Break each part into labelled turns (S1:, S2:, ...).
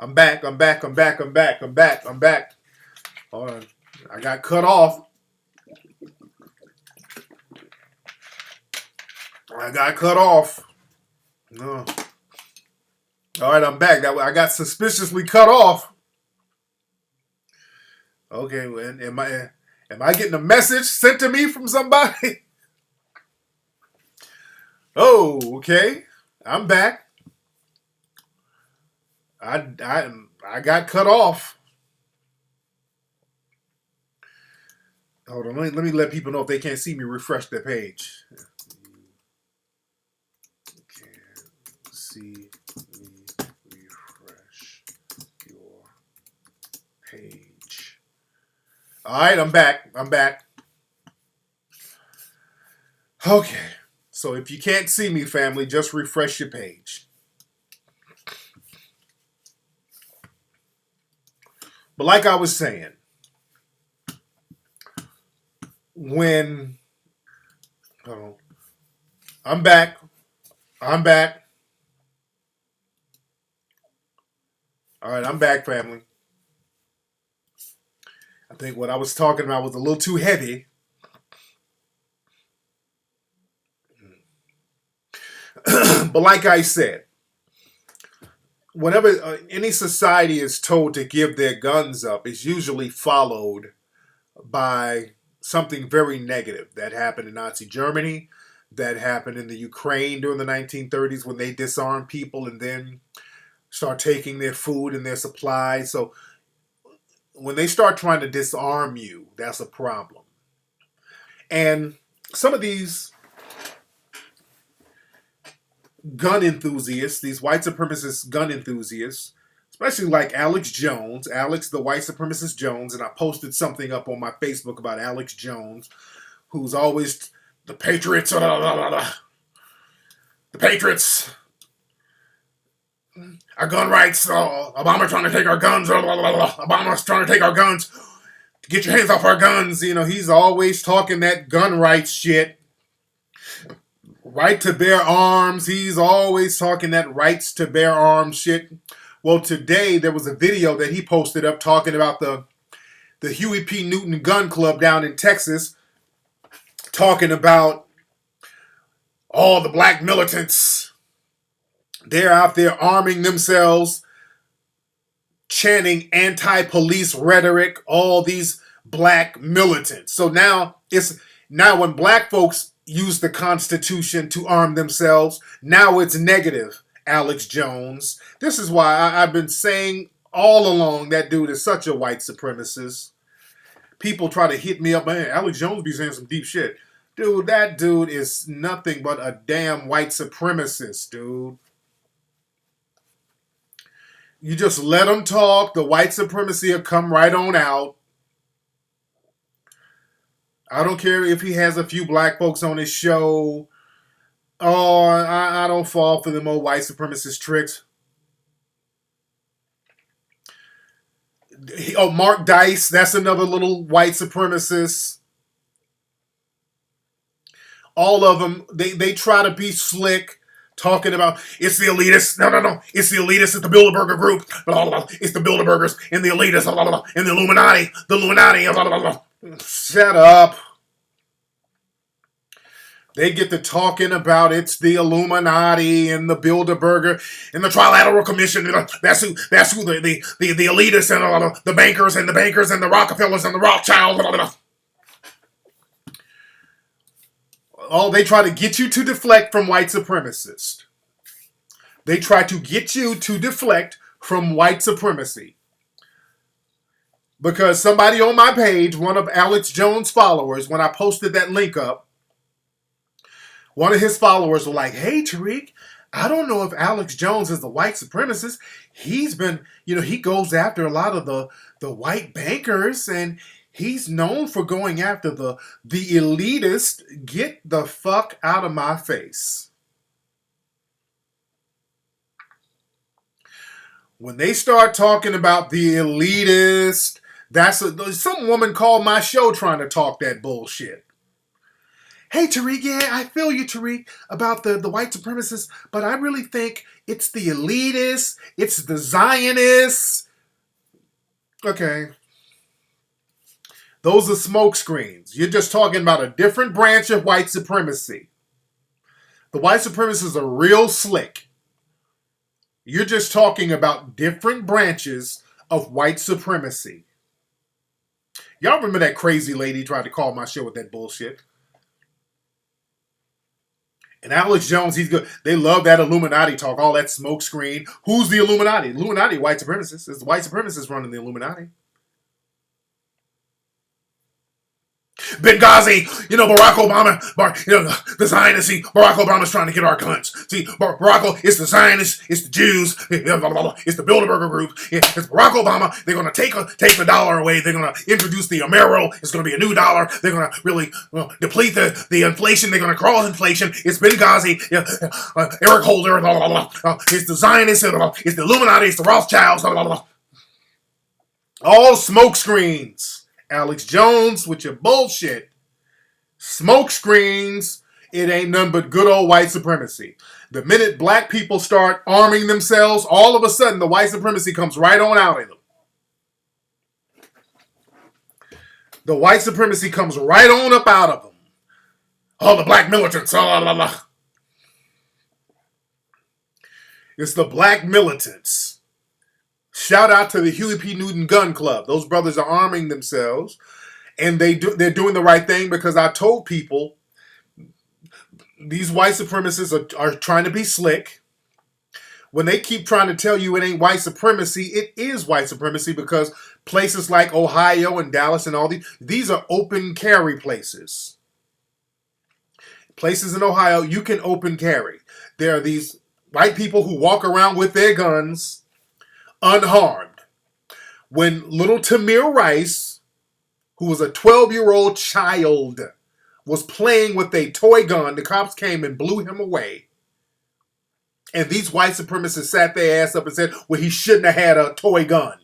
S1: I'm back. I'm back. I'm back. I'm back. I'm back. I'm back. Hold on. I got cut off. I got cut off. No. All right, I'm back. I got suspiciously cut off. Okay, am I getting a message sent to me from somebody? Oh, okay. I'm back. I got cut off. Hold on, let me let people know if they can't see me refresh their page. You can see me refresh your page. All right, I'm back. I'm back. Okay, so if you can't see me, family, just refresh your page. But like I was saying, when I'm back. I'm back. All right, I'm back, family. I think what I was talking about was a little too heavy. But like I said, whenever any society is told to give their guns up, it's usually followed by something very negative that happened in Nazi Germany, that happened in the Ukraine during the 1930s when they disarmed people and then start taking their food and their supplies. So when they start trying to disarm you, that's a problem. And some of these gun enthusiasts, these white supremacist gun enthusiasts, especially like Alex Jones, Alex the white supremacist Jones, and I posted something up on my Facebook about Alex Jones, who's always the Patriots, the Patriots, our gun rights, Obama trying to take our guns, Obama's trying to take our guns, get your hands off our guns. You know, he's always talking that gun rights shit. Right to bear arms. He's always talking that rights to bear arms shit. Well, today there was a video that he posted up talking about the Huey P. Newton Gun Club down in Texas, talking about all the black militants. They're out there arming themselves, chanting anti-police rhetoric, all these black militants. So now when black folks use the Constitution to arm themselves, now it's negative, Alex Jones. This is why I've been saying all along that dude is such a white supremacist. People try to hit me up, man, Alex Jones be saying some deep shit. Dude, that dude is nothing but a damn white supremacist, dude. You just let him talk, the white supremacy will come right on out. I don't care if he has a few black folks on his show. Oh, I don't fall for them old white supremacist tricks. Oh, Mark Dice, that's another little white supremacist. All of them, they try to be slick, talking about it's the elitists. No. It's the elitists. It's the Bilderberger group. Blah, blah, blah. It's the Bilderbergers and the elitists. Blah, blah, blah. And the Illuminati. The Illuminati. Blah, blah, blah. Shut up. They get to talking about it's the Illuminati and the Bilderberger and the Trilateral Commission. That's who the elitists and the bankers and the Rockefellers and the Rothschilds. Blah, blah, blah. Oh, they try to get you to deflect from white supremacists. They try to get you to deflect from white supremacy. Because somebody on my page, one of Alex Jones' followers, when I posted that link up, one of his followers were like, hey, Tariq, I don't know if Alex Jones is the white supremacist. He's been, he goes after a lot of the white bankers, and he's known for going after the elitist. Get the fuck out of my face. When they start talking about the elitist, some woman called my show trying to talk that bullshit. Hey, Tariq, yeah, I feel you, Tariq, about the white supremacists, but I really think it's the elitists, it's the Zionists. Okay, those are smoke screens. You're just talking about a different branch of white supremacy. The white supremacists are real slick. You're just talking about different branches of white supremacy. Y'all remember that crazy lady tried to call my show with that bullshit? And Alex Jones, he's good. They love that Illuminati talk, all that smoke screen. Who's the Illuminati? Illuminati, white supremacists. It's the white supremacists running the Illuminati. Benghazi, Barack Obama, the Zionists, see, Barack Obama's trying to get our guns. See, Barack, it's the Zionists, it's the Jews, it's the Bilderberger group, it's Barack Obama. They're going to take the dollar away. They're going to introduce the Amero. It's going to be a new dollar. They're going to really deplete the inflation. They're going to crawl inflation. It's Benghazi, Eric Holder, it's the Zionists, it's the Illuminati, it's the Rothschilds, all smoke screens. Alex Jones with your bullshit. Smoke screens. It ain't nothing but good old white supremacy. The minute black people start arming themselves, all of a sudden the white supremacy comes right on out of them. The white supremacy comes right on up out of them. Oh, the black militants. It's the black militants. Shout out to the Huey P. Newton Gun Club. Those brothers are arming themselves, and they're doing the right thing, because I told people these white supremacists are trying to be slick. When they keep trying to tell you it ain't white supremacy, it is white supremacy, because places like Ohio and Dallas and all these are open carry places. Places in Ohio, you can open carry. There are these white people who walk around with their guns unharmed. When little Tamir Rice, who was a 12-year-old child, was playing with a toy gun, the cops came and blew him away. And these white supremacists sat their ass up and said, well, he shouldn't have had a toy gun.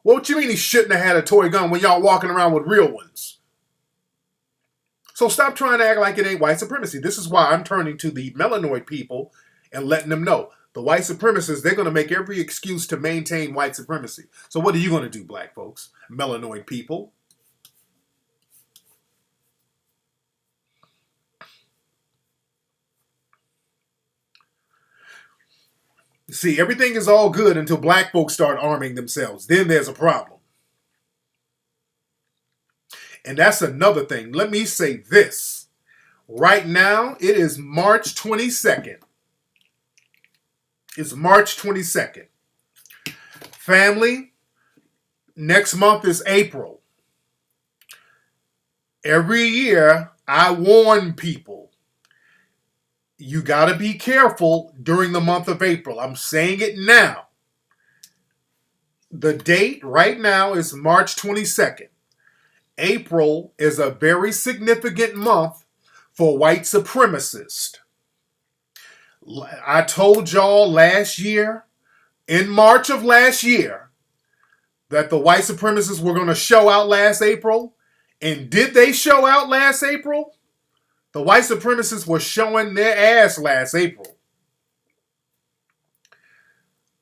S1: Well, what you mean he shouldn't have had a toy gun when y'all walking around with real ones? So stop trying to act like it ain't white supremacy. This is why I'm turning to the melanoid people and letting them know. The white supremacists, they're going to make every excuse to maintain white supremacy. So what are you going to do, black folks? Melanoid people. See, everything is all good until black folks start arming themselves. Then there's a problem. And that's another thing. Let me say this. Right now, it is March 22nd. It's March 22nd. Family, next month is April. Every year, I warn people, you got to be careful during the month of April. I'm saying it now. The date right now is March 22nd. April is a very significant month for white supremacists. I told y'all last year, in March of last year, that the white supremacists were going to show out last April. And did they show out last April? The white supremacists were showing their ass last April.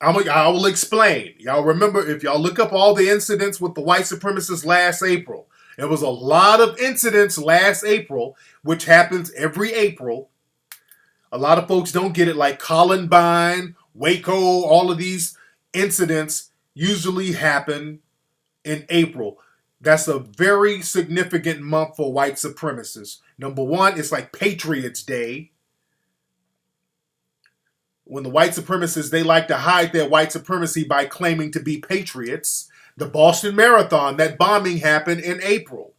S1: I will explain. Y'all remember, if y'all look up all the incidents with the white supremacists last April, there was a lot of incidents last April, which happens every April. A lot of folks don't get it, like Columbine, Waco, all of these incidents usually happen in April. That's a very significant month for white supremacists. Number one, it's like Patriots Day. When the white supremacists, they like to hide their white supremacy by claiming to be patriots. The Boston Marathon, that bombing happened in April.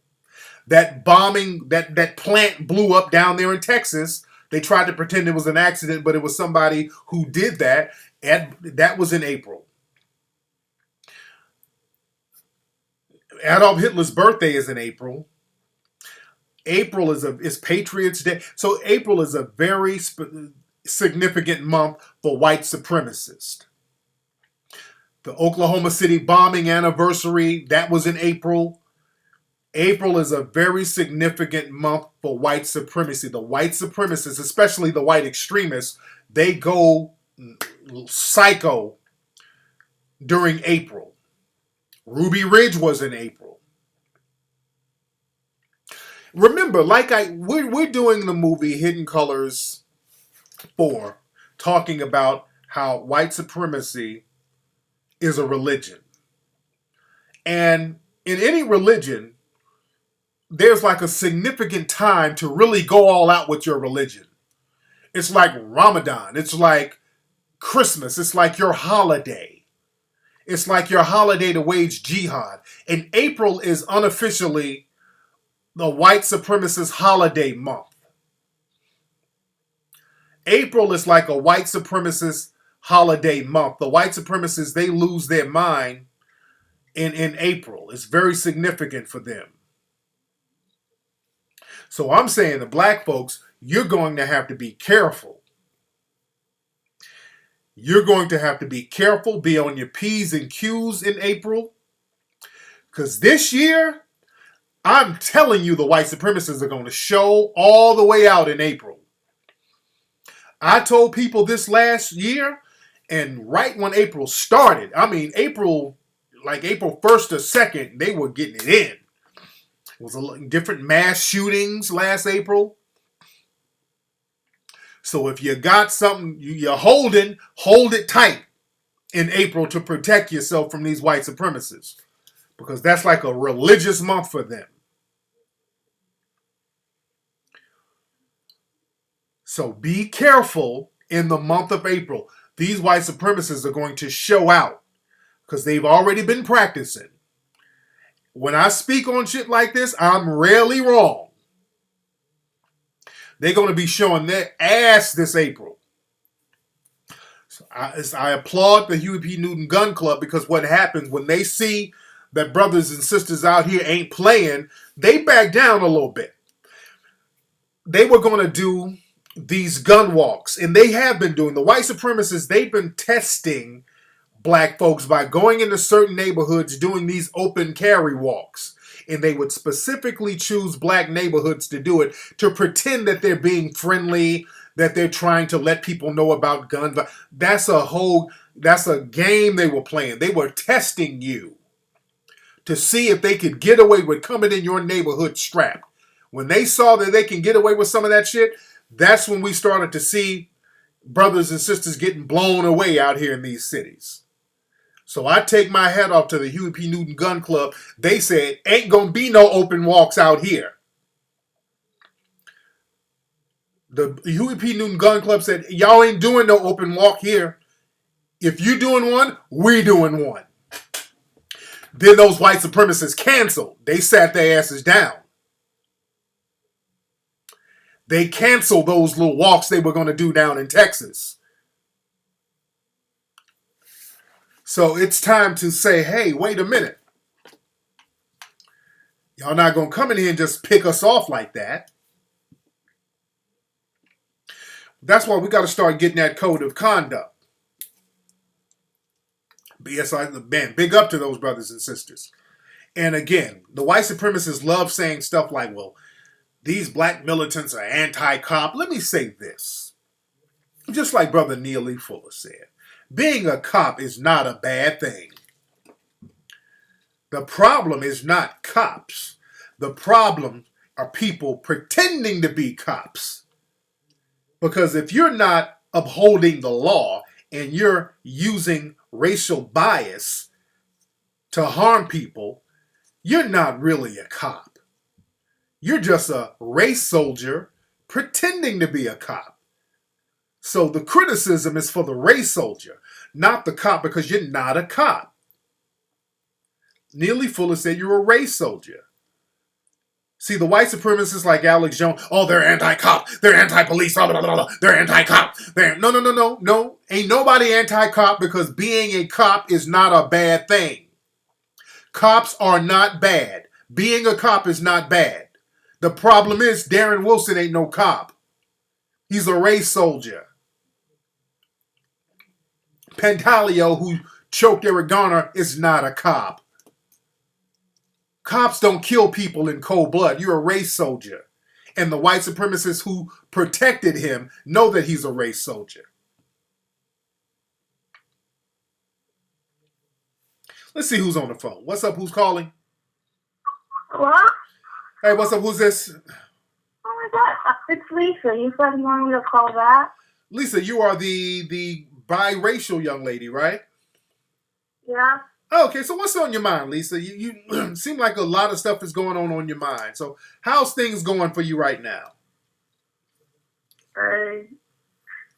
S1: That bombing, that plant blew up down there in Texas. They tried to pretend it was an accident, but it was somebody who did that. And that was in April. Adolf Hitler's birthday is in April. April is Patriots Day. So April is a very significant month for white supremacists. The Oklahoma City bombing anniversary, that was in April. April is a very significant month for white supremacy. The white supremacists, especially the white extremists, they go psycho during April. Ruby Ridge was in April. Remember, we're doing the movie Hidden Colors 4, talking about how white supremacy is a religion. And in any religion, there's like a significant time to really go all out with your religion. It's like Ramadan. It's like Christmas. It's like your holiday. It's like your holiday to wage jihad. And April is unofficially the white supremacist holiday month. April is like a white supremacist holiday month. The white supremacists, they lose their mind in April. It's very significant for them. So I'm saying to black folks, you're going to have to be careful. You're going to have to be careful, be on your P's and Q's in April. Because this year, I'm telling you, the white supremacists are going to show all the way out in April. I told people this last year, and right when April started, I mean, April 1st or 2nd, they were getting it in. It was different mass shootings last April. So if you got something you're holding, hold it tight in April to protect yourself from these white supremacists. Because that's like a religious month for them. So be careful in the month of April. These white supremacists are going to show out because they've already been practicing. When I speak on shit like this, I'm rarely wrong. They're going to be showing their ass this April. So I applaud the Huey P. Newton Gun Club, because what happens when they see that brothers and sisters out here ain't playing, they back down a little bit. They were going to do these gun walks, and they have been doing. The white supremacists, they've been testing black folks by going into certain neighborhoods doing these open carry walks. And they would specifically choose black neighborhoods to do it, to pretend that they're being friendly, that they're trying to let people know about guns. That's a game they were playing. They were testing you to see if they could get away with coming in your neighborhood strapped. When they saw that they can get away with some of that shit, that's when we started to see brothers and sisters getting blown away out here in these cities. So I take my hat off to the Huey P. Newton Gun Club. They said, ain't gonna be no open walks out here. The Huey P. Newton Gun Club said, y'all ain't doing no open walk here. If you doing one, we doing one. Then those white supremacists canceled. They sat their asses down. They canceled those little walks they were going to do down in Texas. So it's time to say, hey, wait a minute. Y'all not going to come in here and just pick us off like that. That's why we got to start getting that code of conduct. Man, big up to those brothers and sisters. And again, the white supremacists love saying stuff like, well, these black militants are anti-cop. Let me say this. Just like Brother Neely Fuller said, being a cop is not a bad thing. The problem is not cops. The problem are people pretending to be cops. Because if you're not upholding the law and you're using racial bias to harm people, you're not really a cop. You're just a race soldier pretending to be a cop. So the criticism is for the race soldier, not the cop, because you're not a cop. Neely Fuller said you're a race soldier. See, the white supremacists like Alex Jones, oh, they're anti-cop, they're anti-police, blah, blah, blah, blah, they're anti-cop. No. Ain't nobody anti-cop, because being a cop is not a bad thing. Cops are not bad. Being a cop is not bad. The problem is Darren Wilson ain't no cop. He's a race soldier. Pentalio, who choked Eric Garner, is not a cop. Cops don't kill people in cold blood. You're a race soldier. And the white supremacists who protected him know that he's a race soldier. Let's see who's on the phone. What's up? Who's calling?
S2: What?
S1: Hey, what's up? Who's this?
S2: Oh my God, it's Lisa. You said you wanted me to call back?
S1: Lisa, you are the biracial young lady, right?
S2: Yeah.
S1: Oh, okay, so what's on your mind, Lisa? You seem like a lot of stuff is going on your mind. So how's things going for you right now?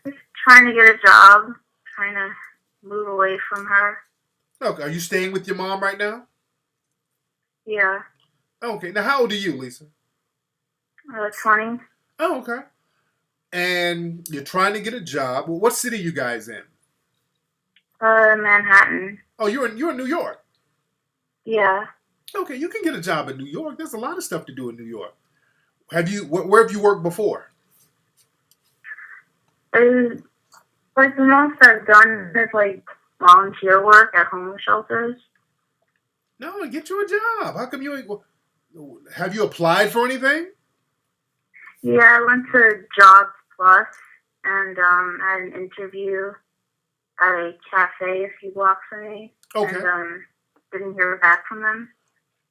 S2: Just trying to get a job, trying to move away from her.
S1: Okay, are you staying with your mom right now?
S2: Yeah.
S1: Okay, now how old are you, Lisa?
S2: 20.
S1: Oh, okay. And you're trying to get a job. Well, what city are you guys in?
S2: Manhattan.
S1: Oh, you're in New York.
S2: Yeah.
S1: Okay, you can get a job in New York. There's a lot of stuff to do in New York. Where have you worked before?
S2: Like the most I've done is like volunteer work at homeless shelters.
S1: No, get you a job. How come you ain't? Have you applied for anything?
S2: Yeah, I went to Jobs Plus and had an interview at a cafe a few blocks from me.
S1: Okay.
S2: And didn't hear back from them.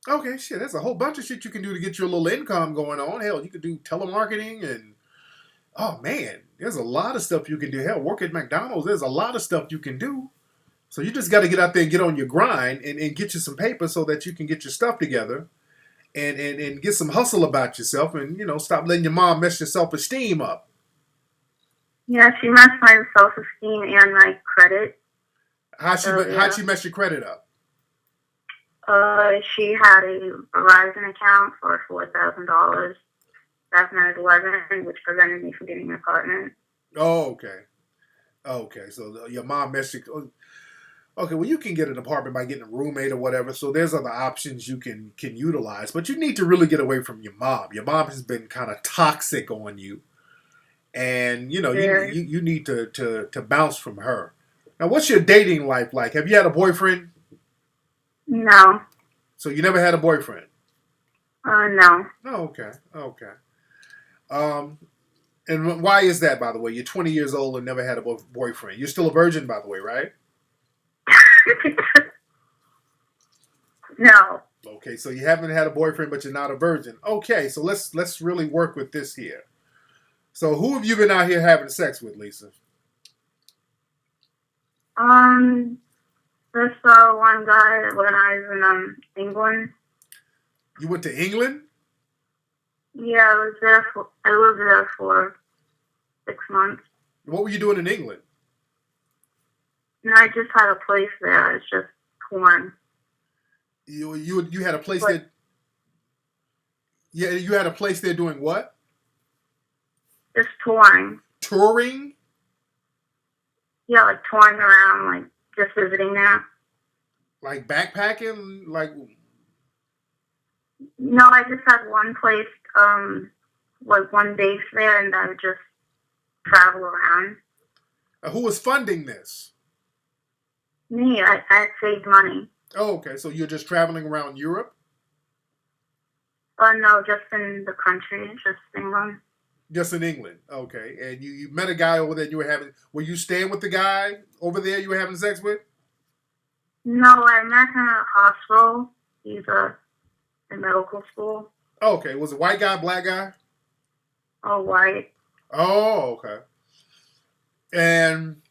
S1: Okay, shit. There's a whole bunch of shit you can do to get your little income going on. Hell, you could do telemarketing and oh man, there's a lot of stuff you can do. Hell, work at McDonald's. There's a lot of stuff you can do. So you just got to get out there and get on your grind and get you some paper so that you can get your stuff together and get some hustle about yourself and, stop letting your mom mess your self-esteem up.
S2: Yeah, she messed my self-esteem and my credit.
S1: How'd she mess your credit up?
S2: She had a Verizon account for $4,000 back when I was 11, which prevented me from getting an apartment.
S1: Oh, okay. Okay, so your mom messed your... Okay, well, you can get an apartment by getting a roommate or whatever, so there's other options you can utilize, but you need to really get away from your mom. Your mom has been kind of toxic on you, and, you need to bounce from her. Now, what's your dating life like? Have you had a boyfriend?
S2: No.
S1: So you never had a boyfriend?
S2: No.
S1: Oh, okay. And why is that, by the way? You're 20 years old and never had a boyfriend. You're still a virgin, by the way, right?
S2: No.
S1: Okay, so you haven't had a boyfriend, but you're not a virgin. Okay, so let's really work with this here. So who have you been out here having sex with, Lisa?
S2: There's one guy when I was in England.
S1: You went to England?
S2: Yeah, I lived there for 6 months.
S1: What were you doing in England?
S2: And I just had a place there. It's just porn.
S1: You had a place there. Yeah, you had a place there doing what?
S2: Just touring.
S1: Touring?
S2: Yeah, like touring around, like just visiting there.
S1: Like backpacking? Like...
S2: No, I just had one place, like one base there, and I would just travel around.
S1: Who was funding this?
S2: Me, I had saved money.
S1: Oh, okay. So you're just traveling around Europe?
S2: No, just in the country, just England.
S1: Just in England, okay. And you met a guy over there. Were you staying with the guy over there you were having sex with?
S2: No, I met him at a hospital. He's in medical school.
S1: Oh, okay. Was it a white guy, black guy?
S2: Oh, white.
S1: Oh, okay. And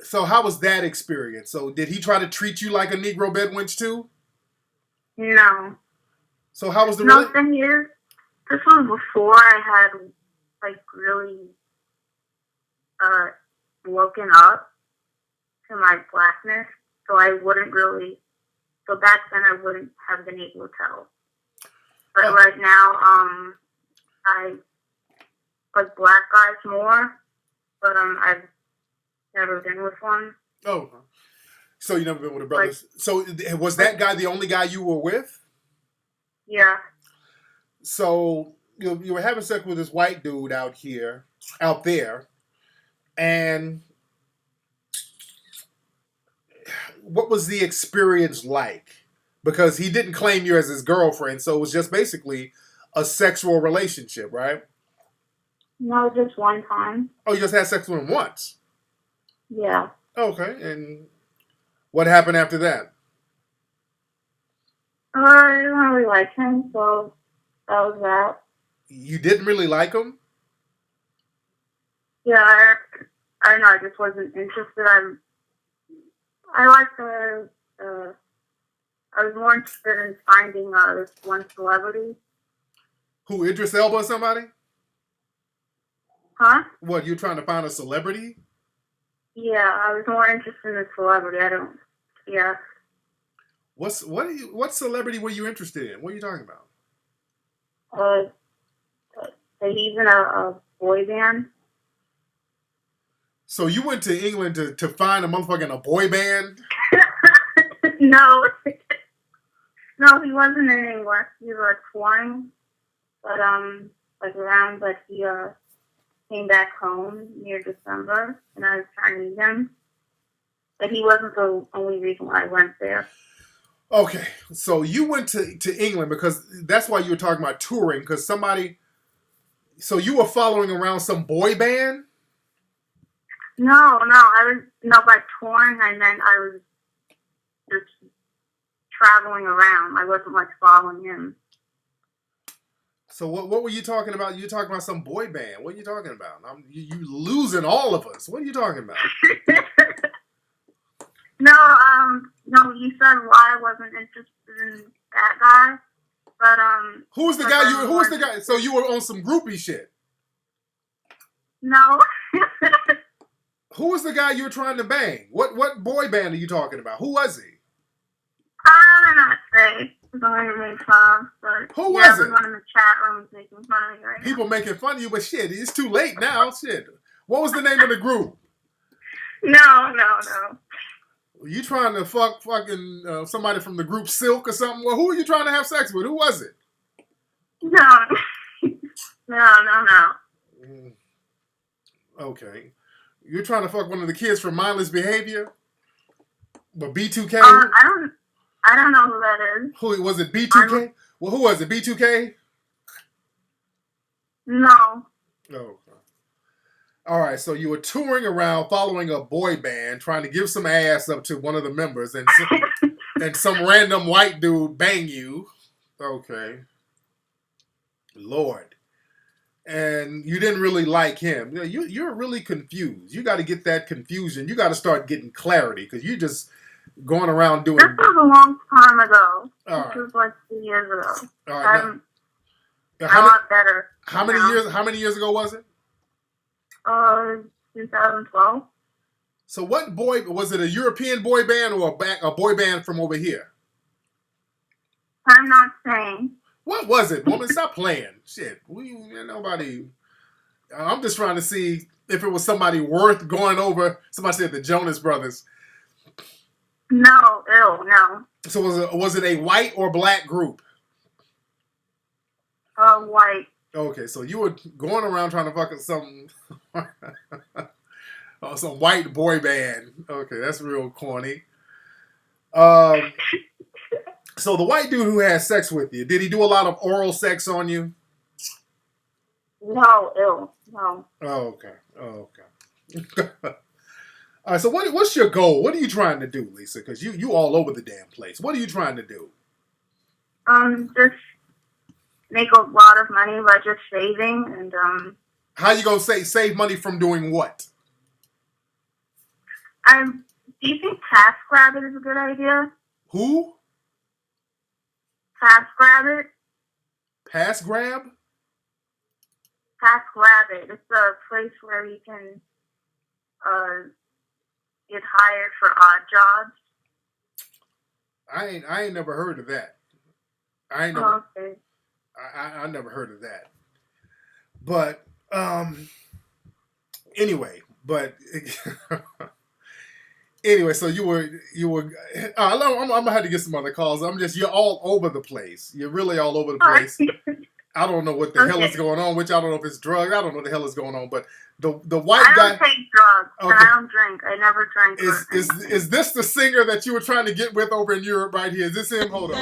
S1: so how was that experience? So did he try to treat you like a Negro bedwench too?
S2: No.
S1: So how was the
S2: thing is, this was before I had like really woken up to my blackness, so I wouldn't really. So back then I wouldn't have been able to tell. But right now, I like black guys more, but I've never been with one.
S1: Oh, so you never been with a brother? Like, so was that guy the only guy you were with?
S2: Yeah.
S1: So you were having sex with this white dude out there, and what was the experience like? because he didn't claim you as his girlfriend, so it was just basically a sexual relationship, right?
S2: No, just one time.
S1: Oh, you just had sex with him once.
S2: Yeah.
S1: Okay, and what happened after that?
S2: I didn't really like him, so that was that.
S1: You didn't really like him?
S2: Yeah, I don't know. I just wasn't interested. I like the. I was more interested in finding this one celebrity.
S1: Who, Idris Elba or somebody?
S2: Huh?
S1: What, you trying to find a celebrity?
S2: Yeah, I was more interested in the celebrity. I don't. Yeah.
S1: What celebrity were you interested in? What are you talking about?
S2: He's in a boy band.
S1: So you went to England to find a motherfucker in a boy band?
S2: No. No, he wasn't in England. He was touring, but like around, but he came back home near December, and I was trying to meet him. But he wasn't the only reason why I went there.
S1: Okay, so you went to England because that's why you were talking about touring, because somebody. So you were following around some boy band?
S2: No, by touring I meant I was just traveling around. I wasn't like following him.
S1: So what were you talking about? You talking about some boy band? What are you talking about? You losing all of us. What are you talking about?
S2: No, you said why I wasn't interested in that guy, but
S1: Who was the guy? Who was the guy? So you were on some groupie shit.
S2: No.
S1: Who was the guy you were trying to bang? What boy band are you talking about? Who was he?
S2: I don't know what to say. Going to make fun, but
S1: who was it?
S2: Everyone in the chat room is making fun of me right
S1: People
S2: now.
S1: making fun of you, but shit, it's too late now. Shit. What was the name of the group?
S2: No.
S1: You trying to fucking somebody from the group Silk or something? Well, who are you trying to have sex with? Who was it?
S2: No. No.
S1: Okay. You're trying to fuck one of the kids from Mindless Behavior? But B2K?
S2: I don't know who that is.
S1: Who was it? B2K? Well, who was it? B2K?
S2: No.
S1: Oh. All right, so you were touring around following a boy band, trying to give some ass up to one of the members, and some random white dude bang you. Okay. Lord. And you didn't really like him. You're really confused. You got to get that confusion. You got to start getting clarity, because you just going around doing.
S2: This was a long time ago.
S1: All
S2: this was like 2 years ago.
S1: All right.
S2: I'm a lot better.
S1: How many years ago was it?
S2: 2012.
S1: So what boy was it? A European boy band or a boy band from over here?
S2: I'm not saying.
S1: What was it, woman? Stop playing. Shit. Nobody. I'm just trying to see if it was somebody worth going over. Somebody said the Jonas Brothers.
S2: No.
S1: So was it a white or black group?
S2: White.
S1: Okay, so you were going around trying to fuck some some white boy band. Okay, that's real corny. So the white dude who had sex with you, did he do a lot of oral sex on you?
S2: No.
S1: Oh, okay. All right, so what's your goal? What are you trying to do, Lisa? Because you all over the damn place. What are you trying to do?
S2: Just make a lot of money by just saving and
S1: How you gonna save money from doing what?
S2: Do you think TaskRabbit is a good idea?
S1: Who?
S2: TaskRabbit.
S1: TaskRabbit?
S2: TaskRabbit. It's a place where you can get hired for odd jobs.
S1: I ain't never heard of that. I never heard of that. But anyway, so you were. I'm gonna have to get some other calls. You're all over the place. You're really all over the place. I don't know what the hell is
S2: Okay.
S1: going on, which I don't know if it's drugs. I don't know what the hell is going on, but the white
S2: I don't
S1: guy.
S2: take drugs, and
S1: Okay,
S2: I don't drink. I never drank or anything.
S1: is this the singer that you were trying to get with over in Europe right here? Is this him? Hold on.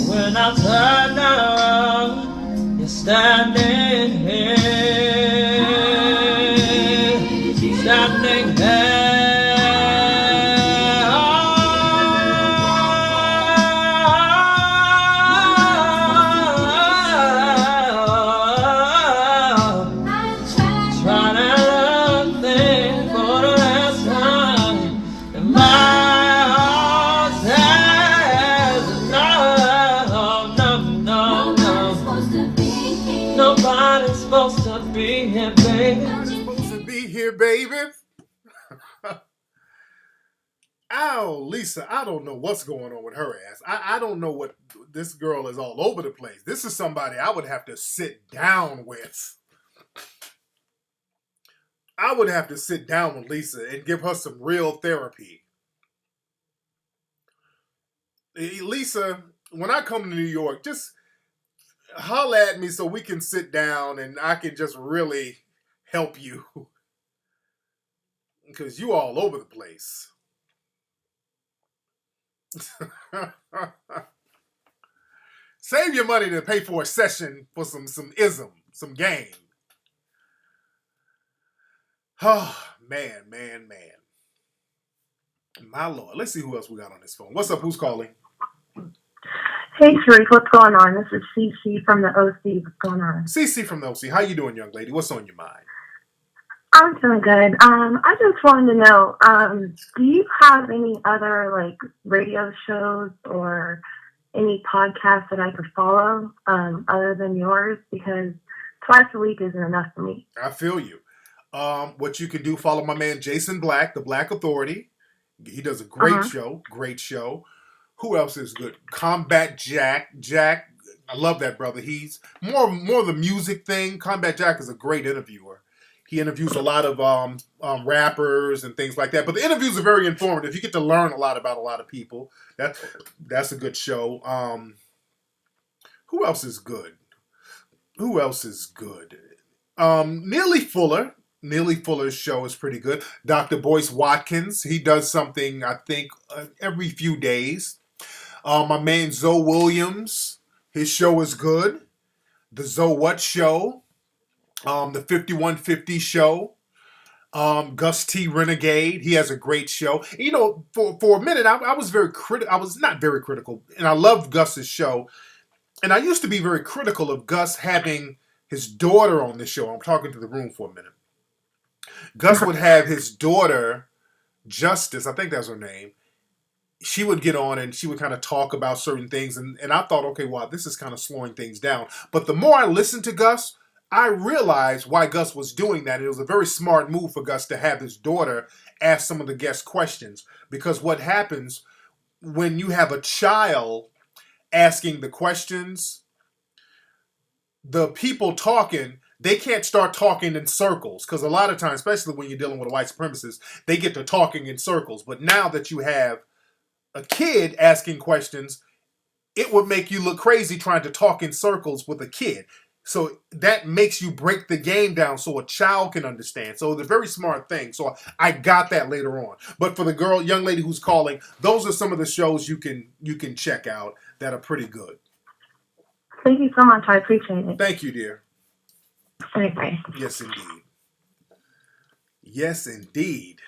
S3: When I turn around, you're standing here, standing here. Trying to learn things for the last time, and my heart says no, no, no, no. Nobody's supposed to be here, baby.
S1: Nobody's supposed to be here, baby. Oh, Lisa, I don't know what's going on with her ass. I don't know what this girl is all over the place. This is somebody I would have to sit down with. I would have to sit down with Lisa and give her some real therapy. Lisa, when I come to New York, just holler at me so we can sit down and I can just really help you. Because you all over the place. Save your money to pay for a session for some ism, some game. Oh, man. My Lord. Let's see who else we got on this phone. What's up? Who's calling?
S2: Hey, Tariq, what's going on? This is CC from the OC. What's going on?
S1: CC from the OC. How you doing, young lady? What's on your mind?
S2: I'm doing good. I just wanted to know, do you have any other like radio shows or any podcasts that I could follow other than yours? Because twice a week isn't enough for me.
S1: I feel you. What you can do, follow my man Jason Black, the Black Authority. He does a great show. Great show. Who else is good? Combat Jack. Jack, I love that brother. He's more the music thing. Combat Jack is a great interviewer. He interviews a lot of rappers and things like that. But the interviews are very informative. You get to learn a lot about a lot of people. That's a good show. Who else is good? Neely Fuller. Neely Fuller's show is pretty good. Dr. Boyce Watkins. He does something, I think, every few days. My man Zoe Williams. His show is good. The Zoe What Show. The 5150 Show. Gus T. Renegade. He has a great show. You know, for a minute, I was very critical. I was not very critical. And I loved Gus's show. And I used to be very critical of Gus having his daughter on the show. I'm talking to the room for a minute. Gus would have his daughter, Justice, I think that's her name. She would get on and she would kind of talk about certain things. And I thought, okay, wow, this is kind of slowing things down. But the more I listened to Gus, I realized why Gus was doing that. It was a very smart move for Gus to have his daughter ask some of the guest questions. Because what happens when you have a child asking the questions, the people talking, they can't start talking in circles. Because a lot of times, especially when you're dealing with a white supremacist, they get to talking in circles. But now that you have a kid asking questions, it would make you look crazy trying to talk in circles with a kid. So that makes you break the game down so a child can understand. So it's a very smart thing. So I got that later on. But for the young lady who's calling, those are some of the shows you can check out that are pretty good.
S2: Thank you so much. I appreciate it.
S1: Thank you, dear.
S2: Bye.
S1: Yes, indeed. Yes, indeed.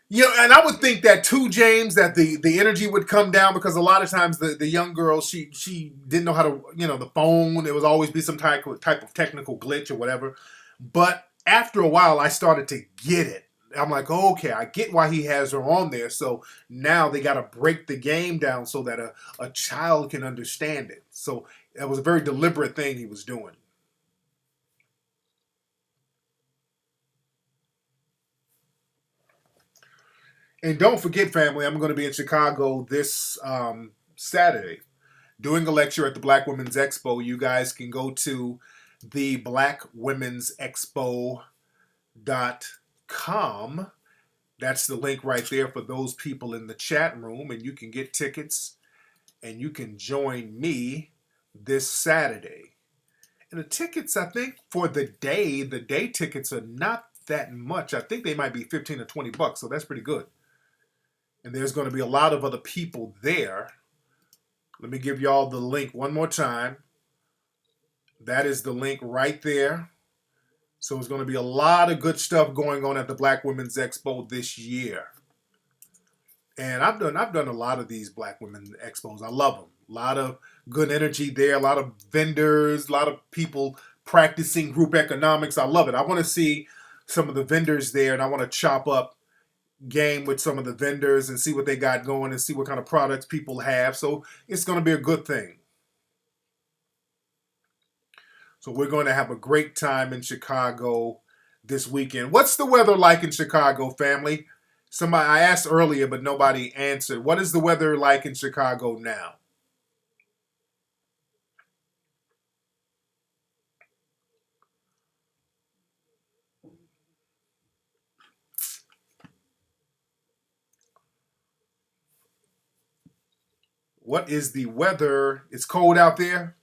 S1: You know, and I would think that too, James, that the energy would come down because a lot of times the young girl, she didn't know how to, the phone. There would always be some type of technical glitch or whatever. But after a while, I started to get it. I'm like, oh, okay, I get why he has her on there. So now they got to break the game down so that a child can understand it. So it was a very deliberate thing he was doing. And don't forget, family, I'm going to be in Chicago this Saturday doing a lecture at the Black Women's Expo. You guys can go to the blackwomensexpo.com. That's the link right there for those people in the chat room, and you can get tickets and you can join me this Saturday. And the tickets, I think, for the day tickets are not that much. I think they might be 15 or 20 bucks, so that's pretty good. And there's going to be a lot of other people there. Let me give y'all the link one more time. That is the link right there. So it's going to be a lot of good stuff going on at the Black Women's Expo this year. And I've done a lot of these Black Women Expos. I love them. A lot of good energy there. A lot of vendors. A lot of people practicing group economics. I love it. I want to see some of the vendors there, and I want to chop up game with some of the vendors and see what they got going and see what kind of products people have. So it's going to be a good thing. So we're going to have a great time in Chicago this weekend. What's the weather like in Chicago, family? Somebody I asked earlier, but nobody answered. What is the weather like in Chicago now? What is the weather? It's cold out there.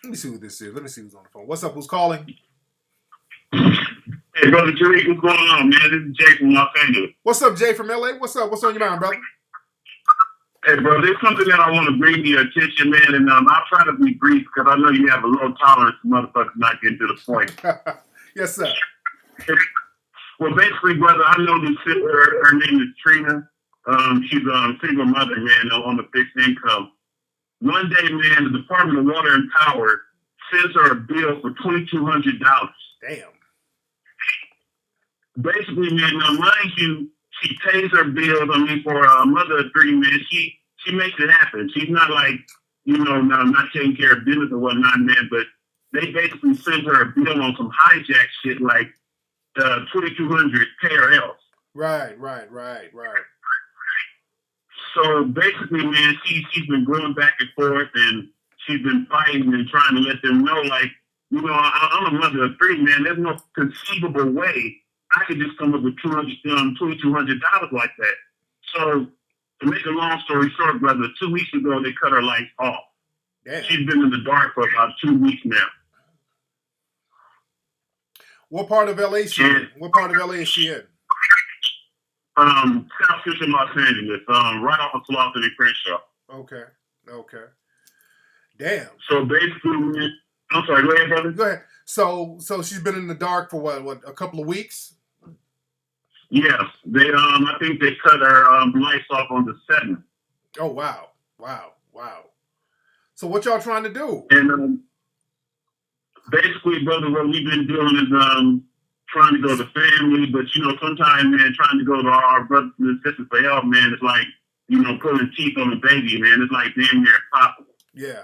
S1: Let me see who this is. Let me see who's on the phone. What's up? Who's calling?
S4: Hey, Brother Tariq, what's going on, man? This is Jay from Los Angeles.
S1: What's up, Jay from LA? What's up? What's on your mind, brother?
S4: Hey, bro, there's something that I want to bring to your attention, man, and I'll try to be brief because I know you have a low tolerance for motherfuckers not getting to the point.
S1: Yes, sir.
S4: Well, basically, brother, I know this her name is Trina. She's a single mother, man, on the fixed income. One day, man, the Department of Water and Power sends her a bill for $2,200.
S1: Damn.
S4: Basically, man, now mind you, she pays her bills. I mean, for a mother of three, man, she makes it happen. She's not like, not taking care of business or whatnot, man, but they basically send her a bill on some hijack shit like $2,200, pay her else.
S1: Right.
S4: So basically, man, she's been going back and forth, and she's been fighting and trying to let them know, like, I'm a mother of three, man. There's no conceivable way I could just come up with $2,200 like that. So to make a long story short, brother, 2 weeks ago they cut her lights off.
S1: Damn.
S4: She's been in the dark for about 2 weeks now.
S1: What part of LA is she in? What part of LA is she in?
S4: South Central Los Angeles, right off of Slaughter and Crenshaw.
S1: Okay. Damn.
S4: So basically, I'm sorry, go ahead, brother.
S1: Go ahead. So she's been in the dark for what, a couple of weeks?
S4: Yes, they I think they cut her lights off on the 7th.
S1: Oh wow. So what y'all trying to do?
S4: And basically, brother, what we've been doing is trying to go to family, but sometimes, man, trying to go to our brothers and sisters for help, man, it's like pulling teeth on a baby, man. It's like damn near impossible.
S1: Yeah.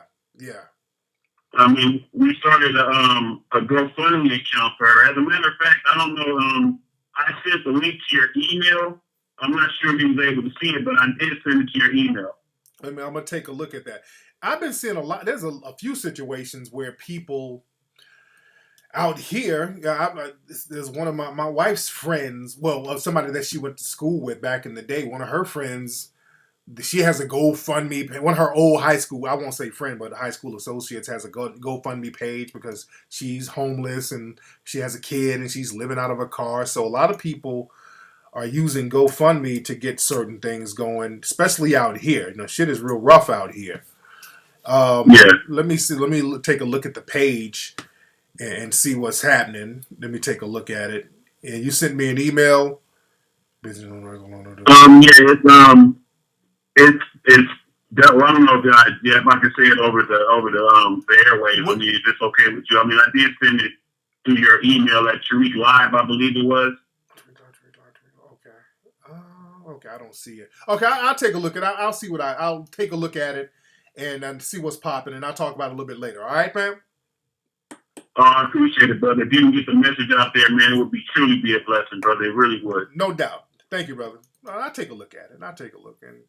S4: I mean, we started a GoFundMe account for her. As a matter of fact, I don't know. I sent the link to your email. I'm not sure if you was able to see it, but I did send it to your email.
S1: I'm gonna take a look at that. I've been seeing a lot. There's a few situations where people out here. There's one of my wife's friends. Well, somebody that she went to school with back in the day. One of her friends. She has a GoFundMe. One of her old high school, I won't say friend, but high school associates has a GoFundMe page because she's homeless and she has a kid and she's living out of a car. So a lot of people are using GoFundMe to get certain things going, especially out here. Shit is real rough out here. Let me see. Let me take a look at the page and see what's happening. Let me take a look at it. And you sent me an email.
S4: It's that. Well, I don't know if I can say it over the airwaves. I mean, if it's okay with you. I mean, I did send it to your email at Tariq Live, I believe it was.
S1: Okay. I don't see it. Okay, I'll take a look at it. I'll see I'll take a look at it and see what's popping, and I'll talk about it a little bit later. All right, man?
S4: Oh, I appreciate it, brother. If you can get the message out there, man, it would truly be a blessing, brother. It really would.
S1: No doubt. Thank you, brother. I'll take a look at it. And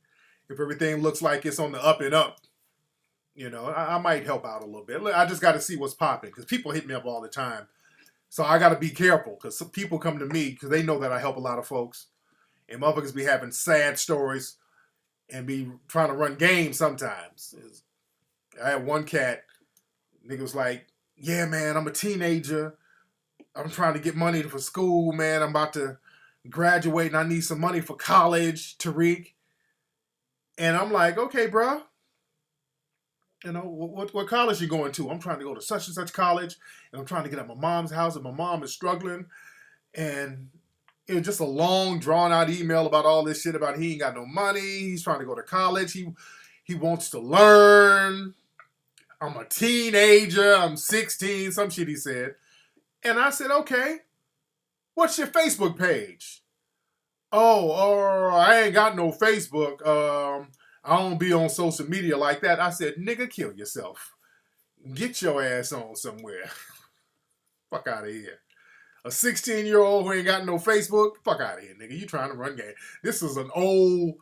S1: if everything looks like it's on the up and up, I might help out a little bit. I just got to see what's popping because people hit me up all the time So I got to be careful because some people come to me because they know that I help a lot of folks, and motherfuckers be having sad stories and be trying to run games sometimes. I had one cat, nigga was like, "Yeah, man, I'm a teenager. I'm trying to get money for school, man. I'm about to graduate and I need some money for college, Tariq." And I'm like, "Okay, bro. You know, what college you going to?" "I'm trying to go to such and such college, and I'm trying to get at my mom's house, and my mom is struggling." And it was just a long, drawn out email about all this shit about he ain't got no money. He's trying to go to college. He wants to learn. I'm a teenager. I'm 16. Some shit he said. And I said, "Okay, what's your Facebook page?" "Oh, I ain't got no Facebook. I don't be on social media like that." I said, "Nigga, kill yourself. Get your ass on somewhere." Fuck out of here. A 16-year-old who ain't got no Facebook? Fuck out of here, nigga. You trying to run game. This is an old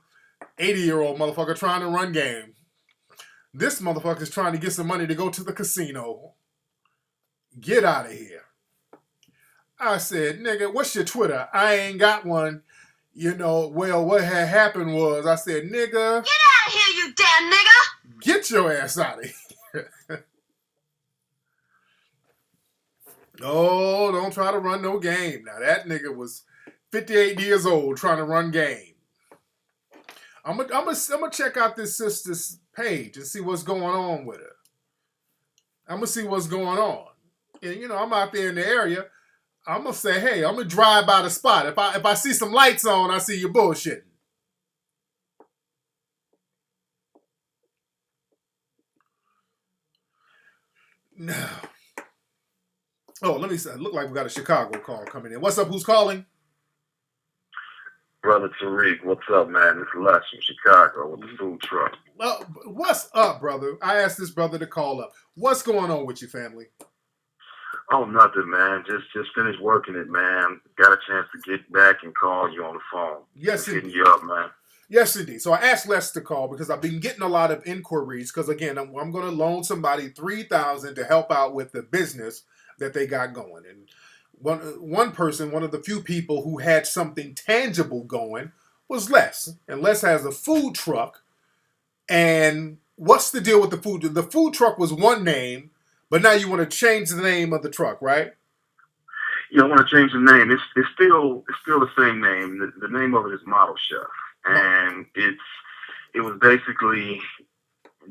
S1: 80-year-old motherfucker trying to run game. This motherfucker's trying to get some money to go to the casino. Get out of here. I said, "Nigga, what's your Twitter?" "I ain't got one." You know, well, what had happened was I said, "Nigga,
S5: Get out of here, you damn nigga!"
S1: get your ass out of here. Oh, don't try to run no game. Now, that nigga was 58 years old trying to run game. I'm gonna check out this sister's page and see what's going on with her. I'm gonna see what's going on. And, you know, I'm out there in the area. I'm gonna say, hey, I'm gonna drive by the spot. If I see some lights on, I see you bullshitting. No. Oh, let me say. Look like we got a Chicago call coming in. What's up? Who's calling?
S6: Brother Tariq, what's up, man? This is Les from Chicago with the food truck.
S1: What's up, brother? I asked this brother to call up. What's going on with your family?
S6: Oh, nothing, man. Just finished working it, man. Got a chance to get back and call you on the phone.
S1: Yes,
S6: hitting
S1: indeed.
S6: you up, man.
S1: Yes, indeed. So I asked Les to call because I've been getting a lot of inquiries. Because again, I'm going to loan somebody $3,000 to help out with the business that they got going. And one person, one of the few people who had something tangible going, was Les. And Les has a food truck. And what's the deal with the food? The food truck was one name, but now you want to change the name of the truck, right?
S6: Yeah, I want to change the name. It's still the same name. The name of it is Model Chef, and it was basically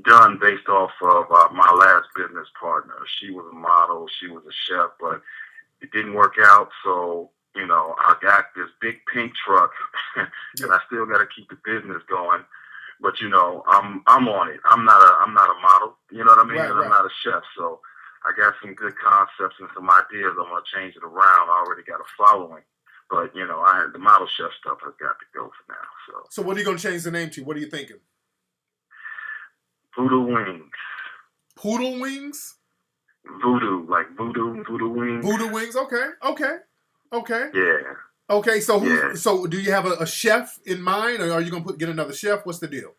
S6: done based off of my last business partner. She was a model, she was a chef, but it didn't work out. So, you know, I got this big pink truck, and I still got to keep the business going. But, you know, I'm on it. I'm not a model. You know what I mean?
S1: Right,
S6: and I'm not a chef. So I got some good concepts and some ideas. I'm gonna change it around. I already got a following. But, you know, the model chef stuff has got to go for now.
S1: So what are you gonna change the name to? What are you thinking?
S6: Voodoo Wings.
S1: Poodle wings?
S6: Voodoo, like voodoo wings.
S1: Voodoo wings. Okay.
S6: Yeah.
S1: Okay. So so do you have a chef in mind, or are you gonna get another chef? What's the deal?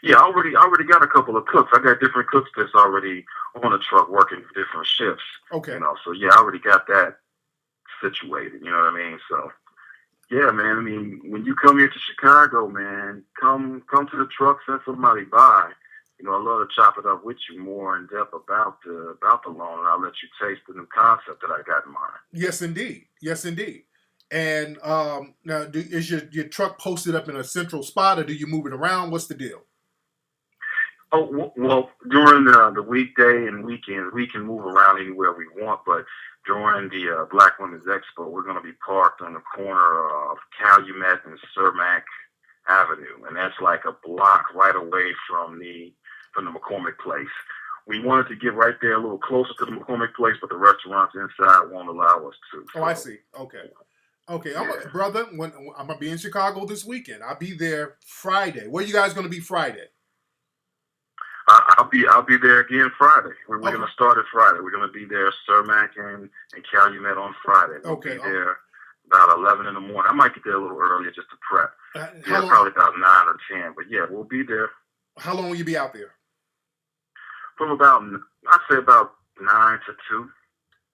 S6: Yeah, I already got a couple of cooks. I got different cooks that's already on the truck working different shifts.
S1: Okay.
S6: You know, so yeah, I already got that situated. You know what I mean? So yeah, man. I mean, when you come here to Chicago, man, come to the truck, send somebody by. You know, I love to chop it up with you more in depth about the loan, and I'll let you taste the new concept that I got in mind.
S1: Yes, indeed. Yes, indeed. And now, is your truck posted up in a central spot, or do you move it around? What's the deal?
S6: Oh, well, during the weekday and weekends, we can move around anywhere we want, but during the Black Women's Expo, we're going to be parked on the corner of Calumet and Cermak Avenue, and that's like a block right away from the McCormick Place. We wanted to get right there a little closer to the McCormick Place, but the restaurants inside won't allow us to.
S1: Oh, I see. Okay. Brother, when I'm going to be in Chicago this weekend. I'll be there Friday. Where are you guys going to be Friday?
S6: I'll be there again Friday. We're going to start it Friday. We're going to be there, Cermak and Calumet on Friday. We'll be there about 11 in the morning. I might get there a little earlier just to prep. Probably about 9 or 10. But yeah, we'll be there.
S1: How long will you be out there?
S6: From about, I'd say about 9 to 2.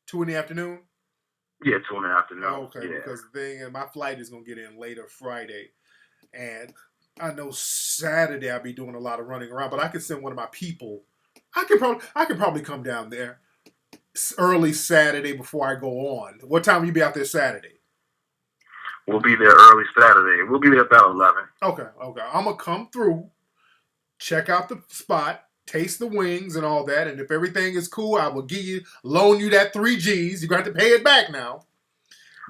S1: 2 in the afternoon?
S6: Yeah, 2 in the afternoon.
S1: Okay,
S6: Yeah.
S1: because the thing is, my flight is gonna get in later Friday, and I know Saturday I'll be doing a lot of running around. But I can send one of my people. I could probably come down there early Saturday before I go on. What time will you be out there Saturday?
S6: We'll be there early Saturday. We'll be there about 11.
S1: Okay. I'm gonna come through, check out the spot, taste the wings and all that, and if everything is cool, I will loan you that 3 Gs. You're gonna have to pay it back now.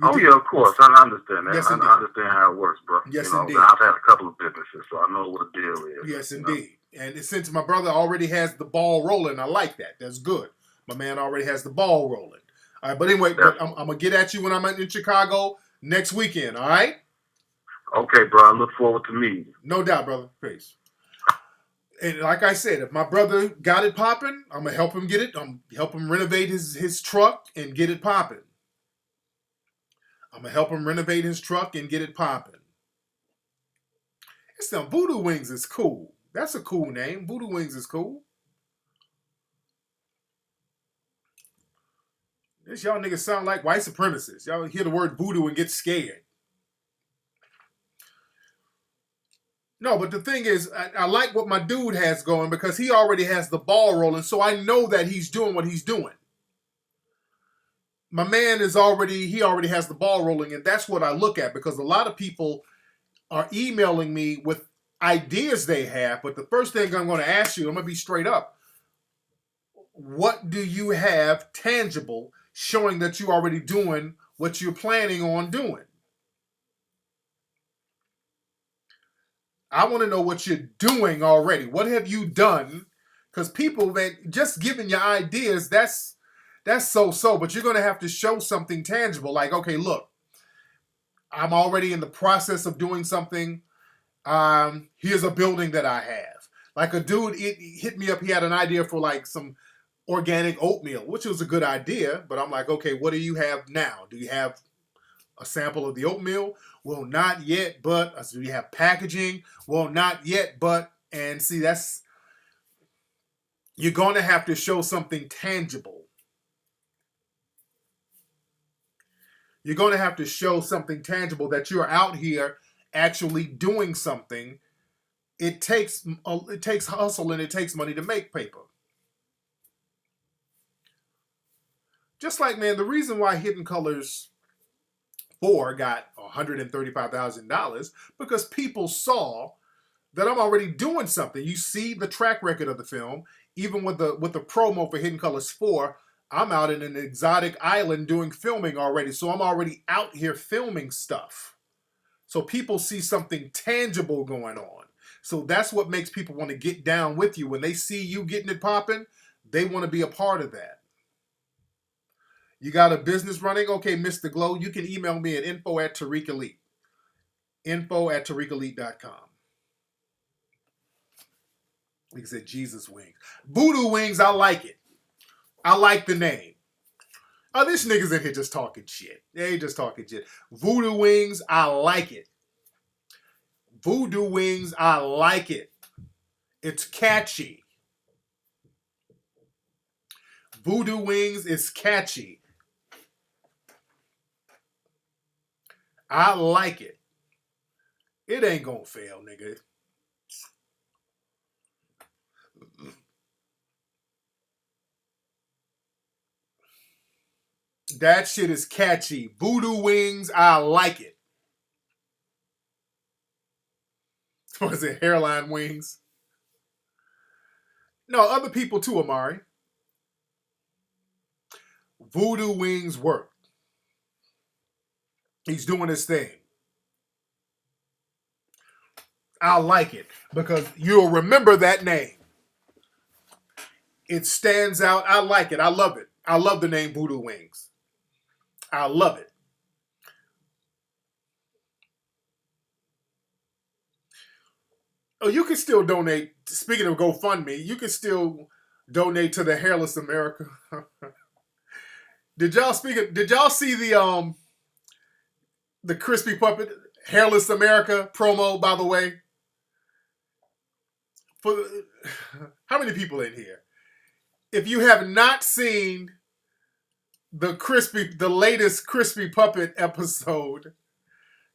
S6: Yeah, of course. I understand that.
S1: Yes,
S6: I understand how it works, bro.
S1: Yes,
S6: indeed. I've had a couple of businesses, so I know what the deal is.
S1: Yes, indeed. And since my brother already has the ball rolling, I like that. That's good. My man already has the ball rolling. All right, but anyway, I'm going to get at you when I'm in Chicago next weekend, all right?
S6: Okay, bro. I look forward to meeting you.
S1: No doubt, brother. Peace. And like I said, if my brother got it popping, I'm going to help him get it. I'm help him renovate his truck and get it popping. I'm going to help him renovate his truck and get it popping. It's them Voodoo Wings is cool. That's a cool name. Voodoo Wings is cool. This y'all niggas sound like white supremacists. Y'all hear the word voodoo and get scared. No, but the thing is, I like what my dude has going because he already has the ball rolling, so I know that he's doing what he's doing. My man he already has the ball rolling, and that's what I look at because a lot of people are emailing me with ideas they have, but the first thing I'm going to ask you, I'm going to be straight up. What do you have tangible showing that you're already doing what you're planning on doing? I want to know what you're doing already. What have you done? Because people that just giving you ideas, that's so-so, but you're going to have to show something tangible. Like, okay, look, I'm already in the process of doing something. Here's a building that I have. Like a dude hit me up. He had an idea for like some organic oatmeal, which was a good idea. But I'm like, okay, what do you have now? Do you have a sample of the oatmeal? Well, not yet, but do you have packaging? Well, not yet, but, and see, you're going to have to show something tangible. You're going to have to show something tangible that you're out here actually doing something. It takes hustle and it takes money to make paper. Just like, man, the reason why Hidden Colors 4 got $135,000 because people saw that I'm already doing something. You see the track record of the film, even with the promo for Hidden Colors 4. I'm out in an exotic island doing filming already, so I'm already out here filming stuff. So people see something tangible going on. So that's what makes people want to get down with you. When they see you getting it popping, they want to be a part of that. You got a business running? Okay, Mr. Glow, you can email me at info@Tariq Elite. info@TariqElite.com. Like I said, Jesus Wings. Voodoo Wings, I like it. I like the name. Oh, this nigga's in here just talking shit. They just talking shit. Voodoo Wings, I like it. Voodoo Wings, I like it. It's catchy. Voodoo Wings is catchy. I like it. It ain't gonna fail, nigga. That shit is catchy. Voodoo Wings, I like it. What is it, hairline wings? No, other people too, Amari. Voodoo Wings work. He's doing his thing. I like it because you'll remember that name. It stands out. I like it. I love it. I love the name Voodoo Wings. I love it. Oh, you can still donate. Speaking of GoFundMe, you can still donate to the Hairless America. Did y'all see the Crispy Puppet Hairless America promo, by the way? How many people in here? If you have not seen the latest Crispy Puppet episode,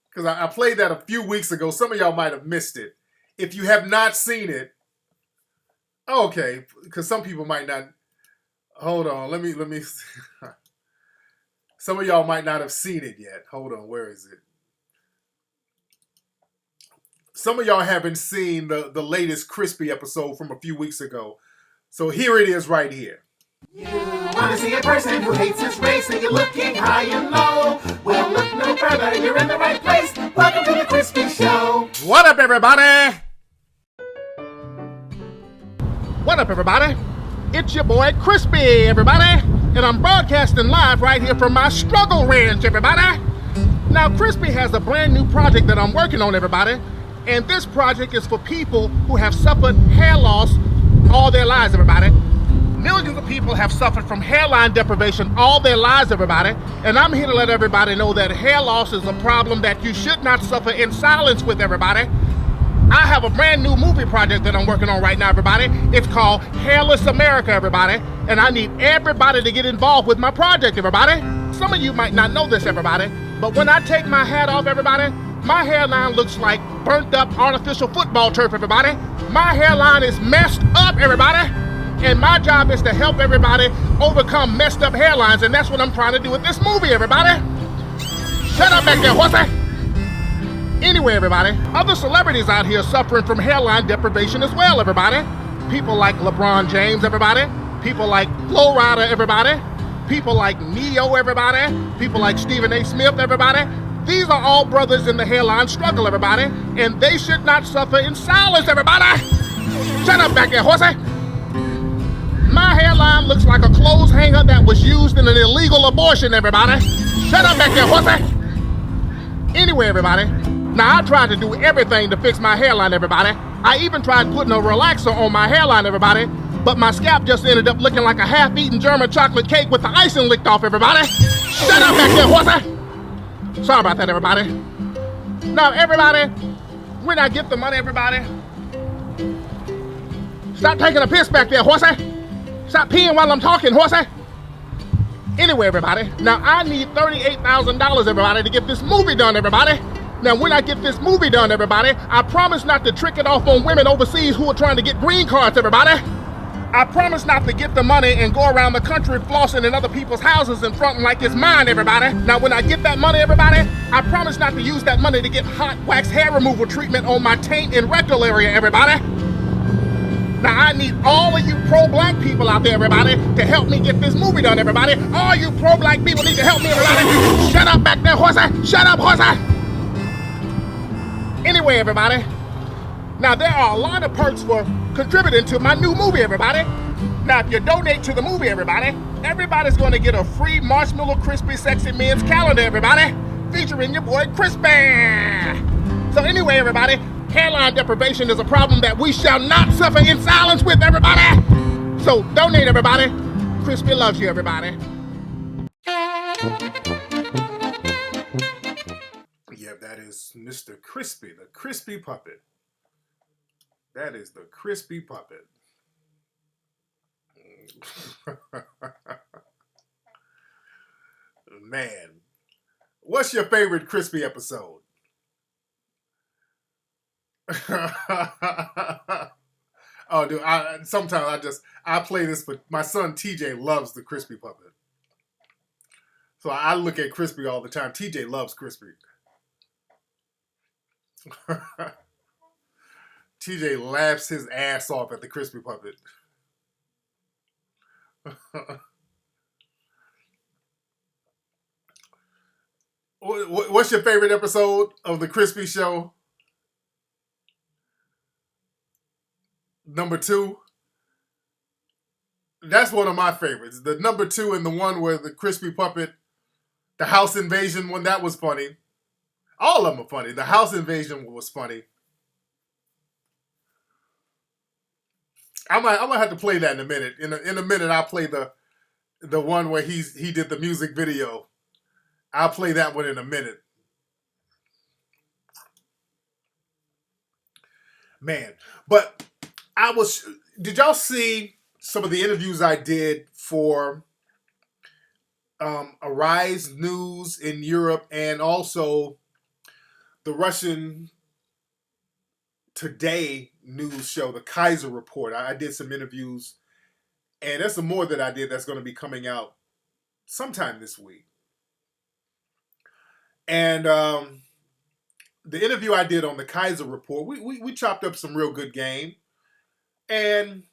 S1: because I played that a few weeks ago. Some of y'all might have missed it. If you have not seen it, okay, because some people might not. Hold on, let me. Some of y'all might not have seen it yet. Hold on, where is it? Some of y'all haven't seen the latest Crispy episode from a few weeks ago. So here it is right here.
S7: You wanna see a person who hates his race and you're looking high and low? Well, look no further, you're in the right place. Welcome to the Crispy Show.
S1: What up, everybody? What up, everybody? It's your boy Crispy, everybody. And I'm broadcasting live right here from my struggle ranch, everybody. Now, Crispy has a brand new project that I'm working on, everybody. And this project is for people who have suffered hair loss all their lives, everybody. Millions of people have suffered from hairline deprivation all their lives, everybody. And I'm here to let everybody know that hair loss is a problem that you should not suffer in silence with, everybody. I have a brand new movie project that I'm working on right now, everybody. It's called Hairless America, everybody. And I need everybody to get involved with my project, everybody. Some of you might not know this, everybody, but when I take my hat off, everybody, my hairline looks like burnt up artificial football turf, everybody. My hairline is messed up, everybody. And my job is to help everybody overcome messed up hairlines, and that's what I'm trying to do with this movie, everybody. Shut up back there, horsey. Anyway, everybody, other celebrities out here suffering from hairline deprivation as well, everybody. People like LeBron James, everybody. People like Flo Rida, everybody. People like Neo, everybody. People like Stephen A. Smith, everybody. These are all brothers in the hairline struggle, everybody. And they should not suffer in silence, everybody. Shut up back there, horsey. My hairline looks like a clothes hanger that was used in an illegal abortion, everybody. Shut up back there, horsey. Anyway, everybody. Now, I tried to do everything to fix my hairline, everybody. I even tried putting a relaxer on my hairline, everybody. But my scalp just ended up looking like a half-eaten German chocolate cake with the icing licked off, everybody. Shut up back there, horsey. Sorry about that, everybody. Now, everybody, when I get the money, everybody, stop taking a piss back there, horsey. Stop peeing while I'm talking, horsey. Anyway, everybody, now I need $38,000, everybody, to get this movie done, everybody. Now, when I get this movie done, everybody, I promise not to trick it off on women overseas who are trying to get green cards, everybody. I promise not to get the money and go around the country flossing in other people's houses and fronting like it's mine, everybody. Now, when I get that money, everybody, I promise not to use that money to get hot wax hair removal treatment on my taint and rectal area, everybody. Now, I need all of you pro-black people out there, everybody, to help me get this movie done, everybody. All you pro-black people need to help me, everybody. Shut up back there, horsey. Shut up, horsey. Anyway, everybody, now there are a lot of perks for contributing to my new movie, everybody. Now, if you donate to the movie, everybody, everybody's going to get a free Marshmallow Crispy Sexy Men's calendar, everybody, featuring your boy Crispy. So anyway, everybody, hairline deprivation is a problem that we shall not suffer in silence with, everybody. So donate, everybody. Crispy loves you, everybody. Yeah, that is Mr. Crispy, the Crispy Puppet. That is the Crispy Puppet. Man, what's your favorite Crispy episode? Oh, dude, sometimes I play this, but my son TJ loves the Crispy Puppet. So I look at Crispy all the time. TJ loves Crispy. TJ laughs his ass off at the Crispy Puppet. What's your favorite episode of the Crispy Show? Number 2. That's one of my favorites. The number 2 and the one where the Crispy Puppet, the house invasion one, that was funny. All of them are funny. The house invasion was funny. I'm gonna have to play that in a minute. In a minute, I'll play the one where he did the music video. I'll play that one in a minute. Man, but did y'all see some of the interviews I did for Arise News in Europe, and also the Russian Today news show, the Kaiser Report. I did some interviews, and there's some more that I did that's going to be coming out sometime this week. And the interview I did on the Kaiser Report, we chopped up some real good game. And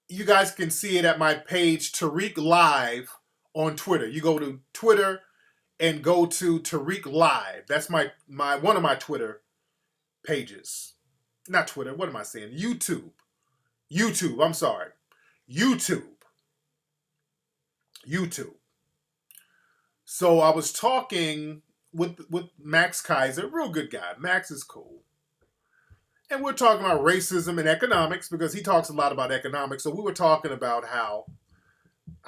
S1: you guys can see it at my page, Tariq Live, on Twitter. You go to Twitter and go to Tariq Live. That's my one of my Twitter pages. Not Twitter, what am I saying? YouTube. I'm sorry. YouTube. So I was talking with Max Kaiser, real good guy. Max is cool. And we're talking about racism and economics because he talks a lot about economics. So we were talking about how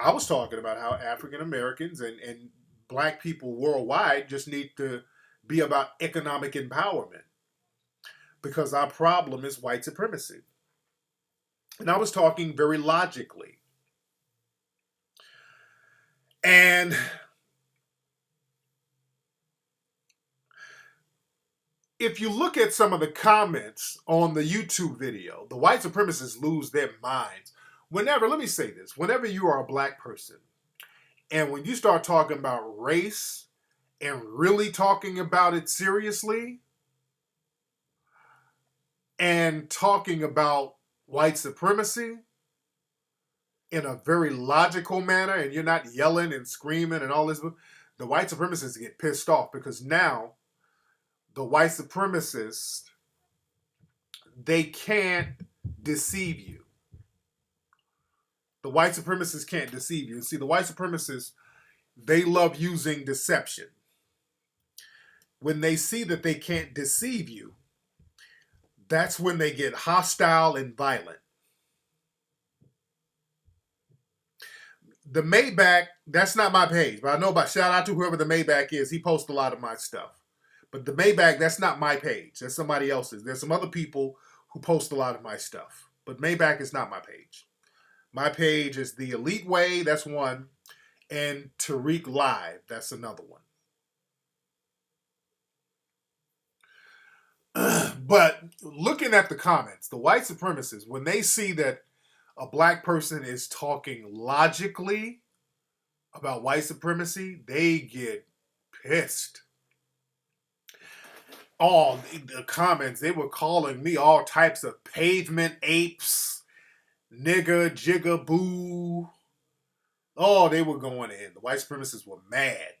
S1: African Americans and black people worldwide just need to be about economic empowerment because our problem is white supremacy. And I was talking very logically. And if you look at some of the comments on the YouTube video, the white supremacists lose their minds. Let me say this, whenever you are a black person, and when you start talking about race and really talking about it seriously, and talking about white supremacy in a very logical manner, and you're not yelling and screaming and all this, the white supremacists get pissed off because now the white supremacists, they can't deceive you. The white supremacists can't deceive you. See, the white supremacists, they love using deception. When they see that they can't deceive you, that's when they get hostile and violent. The Maybach, that's not my page, but I know about, shout out to whoever the Maybach is. He posts a lot of my stuff. But the Maybach, that's not my page. That's somebody else's. There's some other people who post a lot of my stuff. But Maybach is not my page. My page is The Elite Way, that's one. And Tariq Live, that's another one. But looking at the comments, the white supremacists, when they see that a black person is talking logically about white supremacy, they get pissed. All the comments, they were calling me all types of pavement apes, nigga, jigga, boo. Oh, they were going in. The white supremacists were mad.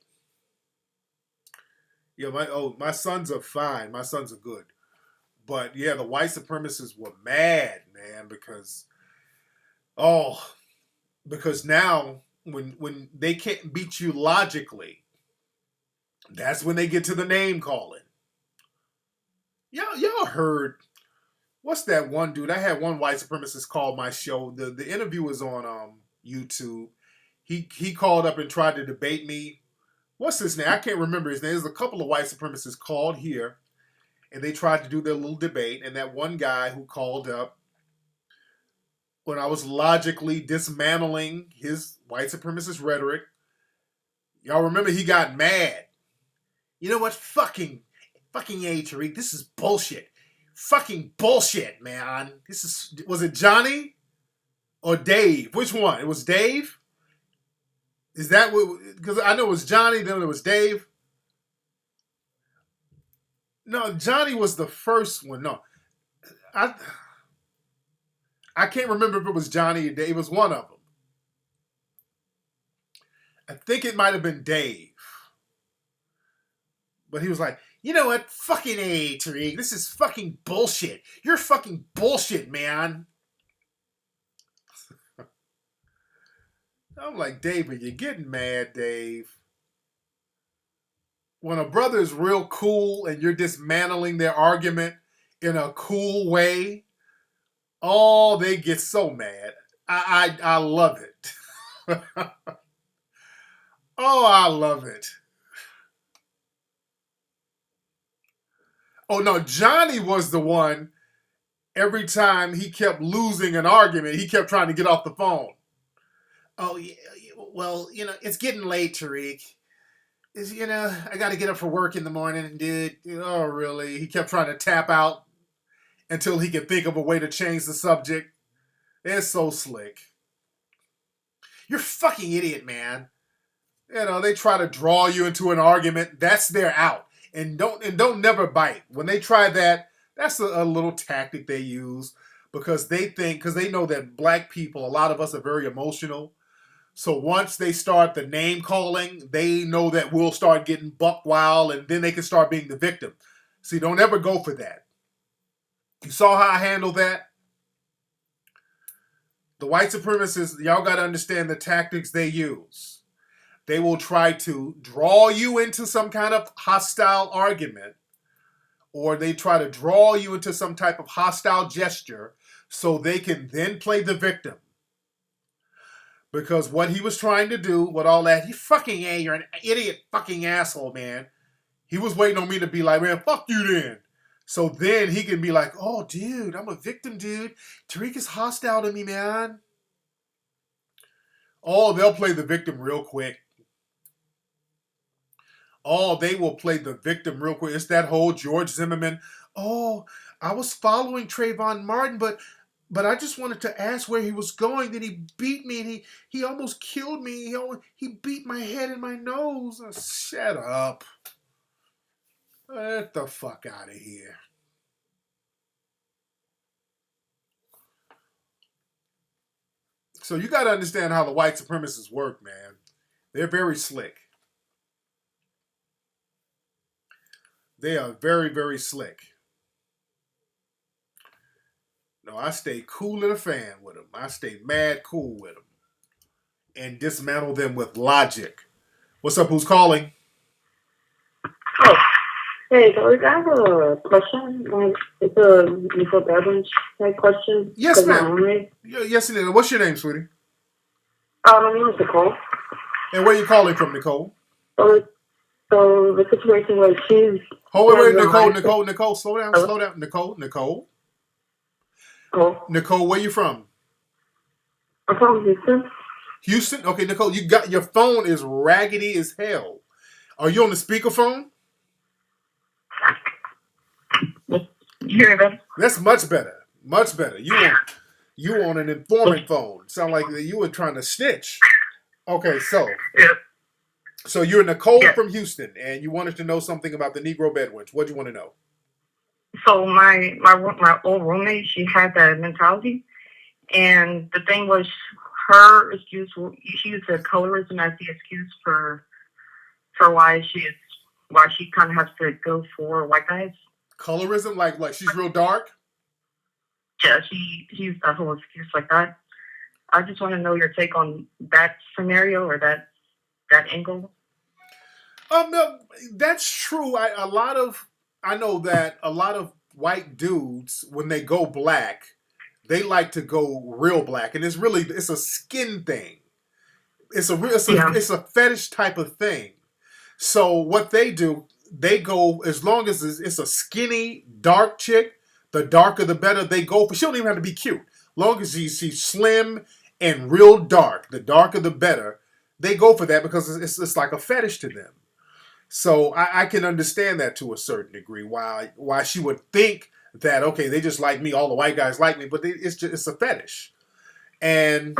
S1: Yeah, my sons are fine. My sons are good. But yeah, the white supremacists were mad, man, because now when they can't beat you logically, that's when they get to the name calling. Y'all heard, what's that one dude? I had one white supremacist call my show. The interview was on YouTube. He called up and tried to debate me. What's his name? I can't remember his name. There's a couple of white supremacists called here, and they tried to do their little debate. And that one guy who called up, when I was logically dismantling his white supremacist rhetoric, y'all remember he got mad. You know what? Fucking A, Tariq, this is bullshit. Fucking bullshit, man. Was it Johnny or Dave? Which one? It was Dave? Is that what? Because I know it was Johnny, then it was Dave. No, Johnny was the first one. No. I can't remember if it was Johnny or Dave. It was one of them. I think it might have been Dave. But he was like, you know what? Fucking A, Tariq. This is fucking bullshit. You're fucking bullshit, man. I'm like, Dave, but you're getting mad, Dave. When a brother is real cool and you're dismantling their argument in a cool way, oh, they get so mad. I love it. Oh, I love it. Oh, no, Johnny was the one, every time he kept losing an argument, he kept trying to get off the phone. Oh, yeah, well, it's getting late, Tariq. I got to get up for work in the morning, dude. Oh, really? He kept trying to tap out until he could think of a way to change the subject. It's so slick. You're a fucking idiot, man. They try to draw you into an argument. That's their out. And don't never bite. When they try that, that's a little tactic they use because they know that black people, a lot of us are very emotional. So once they start the name calling, they know that we'll start getting buck wild and then they can start being the victim. See, don't ever go for that. You saw how I handled that? The white supremacists, y'all got to understand the tactics they use. They will try to draw you into some kind of hostile argument, or they try to draw you into some type of hostile gesture so they can then play the victim. Because what he was trying to do with all that, you're an idiot fucking asshole, man. He was waiting on me to be like, man, fuck you then. So then he can be like, oh, dude, I'm a victim, dude. Tariq is hostile to me, man. Oh, they'll play the victim real quick. Oh, they will play the victim real quick. It's that whole George Zimmerman. Oh, I was following Trayvon Martin, but I just wanted to ask where he was going. Then he beat me, and he almost killed me. He beat my head and my nose. Oh, shut up. Get the fuck out of here. So you got to understand how the white supremacists work, man. They're very slick. They are very, very slick. No, I stay cool in a fan with them. I stay mad cool with them. And dismantle them with logic. What's up? Who's calling?
S8: Oh, hey, Tariq, I have a question. It's a Nicole Beverage type question.
S1: Yes, ma'am. Yes, it is. What's your name, sweetie?
S8: My name is Nicole.
S1: And where are you calling from, Nicole?
S8: So the situation was she's...
S1: Hold wait, Nicole, slow down. Nicole, where you from?
S8: I'm from Houston.
S1: Houston? Okay, Nicole, your phone is raggedy as hell. Are you on the speakerphone?
S8: You hear that?
S1: That's much better. Much better. You on an informant phone. Sound like you were trying to snitch. Okay, so...
S8: Yeah.
S1: So you're Nicole from Houston, and you wanted to know something about the Negro Bedouins. What do you want to know?
S8: So my old roommate, she had that mentality, and the thing was, her excuse, she used colorism as the excuse for why she kind of has to go for white guys.
S1: Colorism, like she's real dark.
S8: Yeah, she used that whole excuse like that. I just want to know your take on that scenario or that angle.
S1: No, that's true. I know that a lot of white dudes, when they go black, they like to go real black, and it's a skin thing. It's a fetish type of thing. So what they do, they go, as long as it's a skinny, dark chick, the darker the better. They go for. She don't even have to be cute. Long as she's slim and real dark, the darker the better. They go for that because it's like a fetish to them. So I can understand that to a certain degree. Why she would think that, okay, they just like me, all the white guys like me, but it's a fetish. And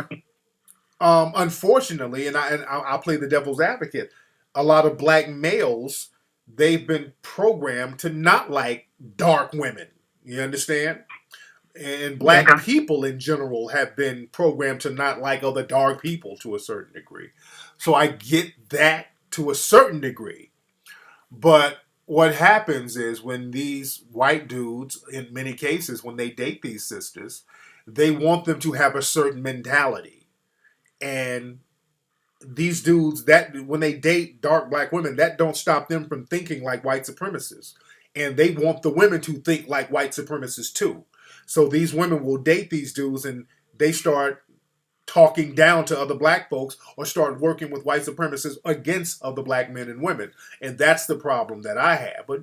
S1: unfortunately, and I'll play the devil's advocate, a lot of black males, they've been programmed to not like dark women. You understand? And black people in general have been programmed to not like other dark people to a certain degree. So I get that to a certain degree. But what happens is when these white dudes, in many cases, when they date these sisters, they want them to have a certain mentality. And these dudes, that when they date dark black women, that don't stop them from thinking like white supremacists. And they want the women to think like white supremacists too. So these women will date these dudes and they start talking down to other black folks or start working with white supremacists against other black men and women. And that's the problem that I have. But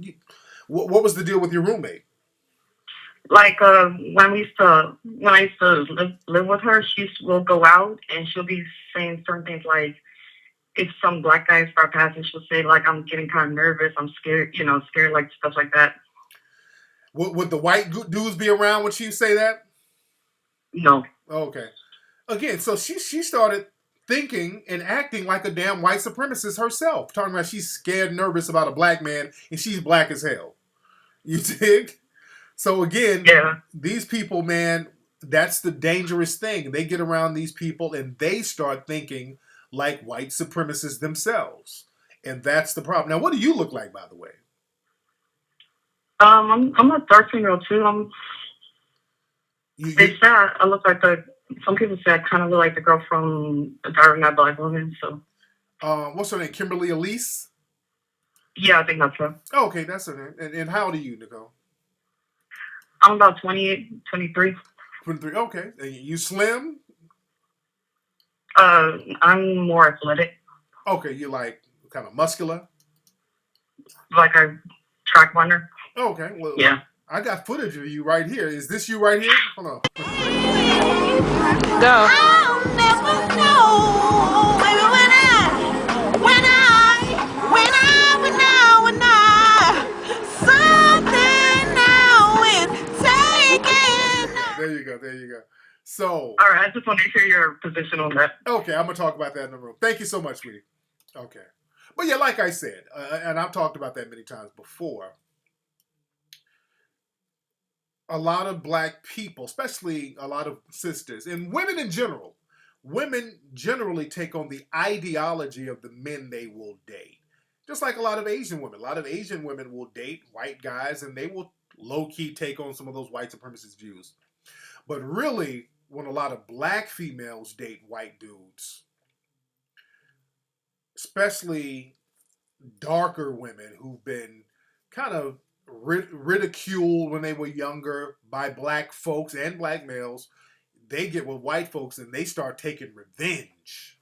S1: what was the deal with your roommate?
S8: Like when I used to live with her, will go out and she'll be saying certain things like if some black guys start passing, she'll say like I'm getting kind of nervous, I'm scared, scared like stuff like that.
S1: Would the white dudes be around when she say that?
S8: No.
S1: Okay. Again, so she started thinking and acting like a damn white supremacist herself, talking about she's scared, nervous about a black man, and she's black as hell. You dig? So again,
S8: Yeah.
S1: these people, man, that's the dangerous thing. They get around these people and they start thinking like white supremacists themselves, and that's the problem. Now, what do you look like, by the way?
S8: I'm a dark female too. They say I look like some people say I kind of look like the girl from the Diary of Black Woman. So,
S1: what's her name? Kimberly Elise?
S8: Yeah, I think that's her.
S1: Oh, okay, that's her name. And how old are you, Nicole?
S8: I'm about 28, 23.
S1: 23, okay. And you slim?
S8: I'm more athletic.
S1: Okay, you like kind of muscular?
S8: Like a track runner.
S1: Okay, well,
S8: yeah.
S1: I got footage of you right here. Is this you right here? Hold on.
S5: Go. I'll never know, baby, something now is taken.
S1: There you go. So.
S8: All right, I just want to hear your position on that.
S1: Okay, I'm going to talk about that in the room. Thank you so much, sweetie. Okay. But yeah, like I said, and I've talked about that many times before, a lot of black people, especially a lot of sisters, and women in general, women generally take on the ideology of the men they will date. Just like a lot of Asian women. A lot of Asian women will date white guys and they will low-key take on some of those white supremacist views. But really, when a lot of black females date white dudes, especially darker women who've been kind of ridiculed when they were younger by black folks and black males, they get with white folks and they start taking revenge.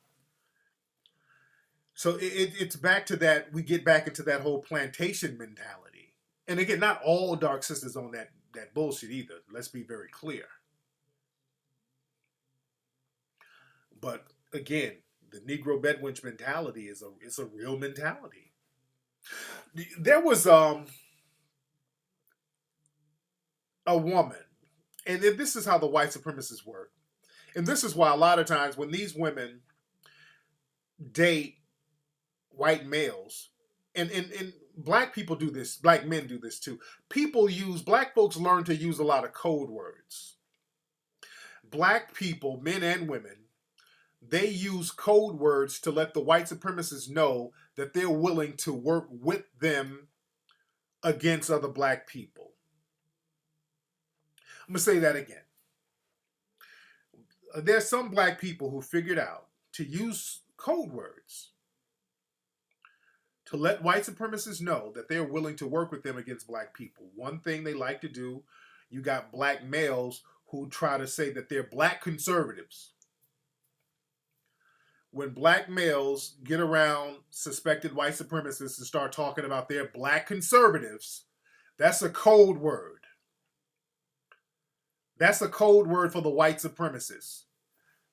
S1: So it's back to that. We get back into that whole plantation mentality. And again, not all dark sisters on that bullshit either. Let's be very clear. But again, the Negro bedwench mentality is a real mentality. There was a woman, and this is how the white supremacists work, and this is why a lot of times when these women date white males, and black people do this, black men do this too. Black folks learn to use a lot of code words. Black people, men and women, they use code words to let the white supremacists know that they're willing to work with them against other black people. I'm going to say that again. There's some black people who figured out to use code words to let white supremacists know that they're willing to work with them against black people. One thing they like to do, you got black males who try to say that they're black conservatives. When black males get around suspected white supremacists and start talking about their black conservatives, that's a code word. That's a code word for the white supremacists.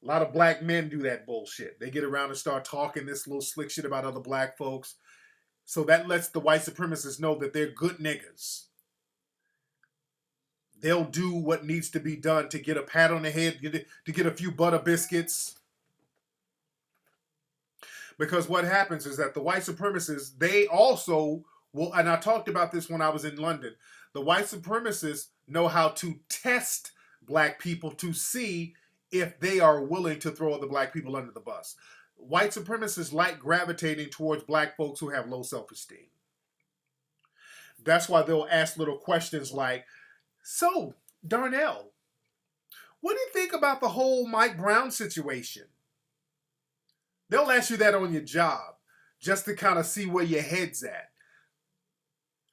S1: A lot of black men do that bullshit. They get around and start talking this little slick shit about other black folks. So that lets the white supremacists know that they're good niggas. They'll do what needs to be done to get a pat on the head, to get a few butter biscuits. Because what happens is that the white supremacists, they also will, and I talked about this when I was in London, the white supremacists know how to test black people to see if they are willing to throw other black people under the bus. White supremacists like gravitating towards black folks who have low self-esteem. That's why they'll ask little questions like, so, Darnell, what do you think about the whole Mike Brown situation? They'll ask you that on your job just to kind of see where your head's at.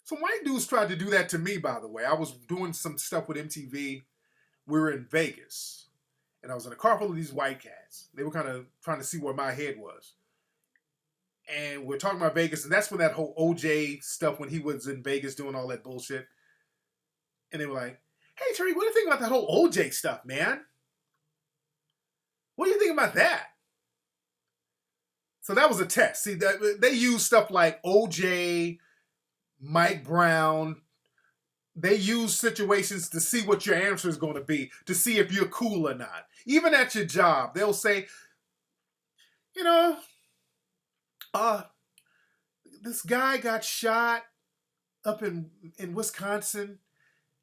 S1: Some white dudes tried to do that to me, by the way. I was doing some stuff with MTV. We were in Vegas. And I was in a car full of these white cats. They were kind of trying to see where my head was. And we're talking about Vegas. And that's when that whole OJ stuff, when he was in Vegas doing all that bullshit. And they were like, Hey, Tariq, what do you think about that whole OJ stuff, man? What do you think about that? So that was a test. See, they use stuff like OJ, Mike Brown. They use situations to see what your answer is going to be, to see if you're cool or not. Even at your job, they'll say, you know, this guy got shot up in Wisconsin.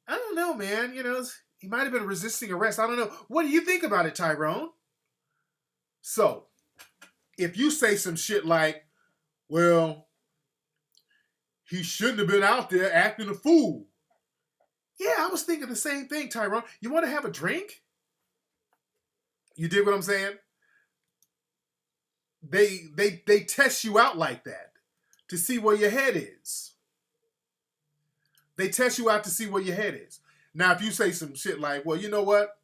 S1: I don't know, man. He might have been resisting arrest. I don't know. What do you think about it, Tyrone? So, if you say some shit like, well, he shouldn't have been out there acting a fool. Yeah, I was thinking the same thing, Tyrone. You want to have a drink? You dig what I'm saying? They test you out like that to see where your head is. They test you out to see where your head is. Now, if you say some shit like, well, you know what?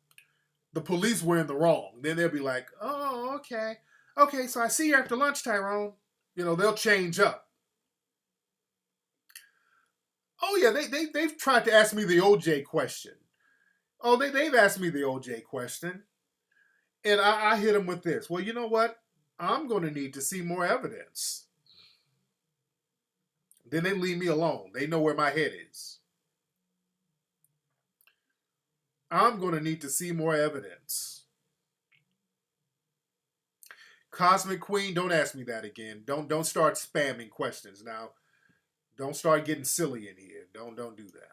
S1: The police were in the wrong. Then they'll be like, oh, okay. Okay, so I see you after lunch, Tyrone. They'll change up. Oh, yeah, they've tried to ask me the OJ question. Oh, they've asked me the OJ question. And I hit them with this. Well, you know what? I'm going to need to see more evidence. Then they leave me alone. They know where my head is. I'm going to need to see more evidence. Cosmic Queen, don't ask me that again. Don't start spamming questions now. Don't start getting silly in here. Don't do that.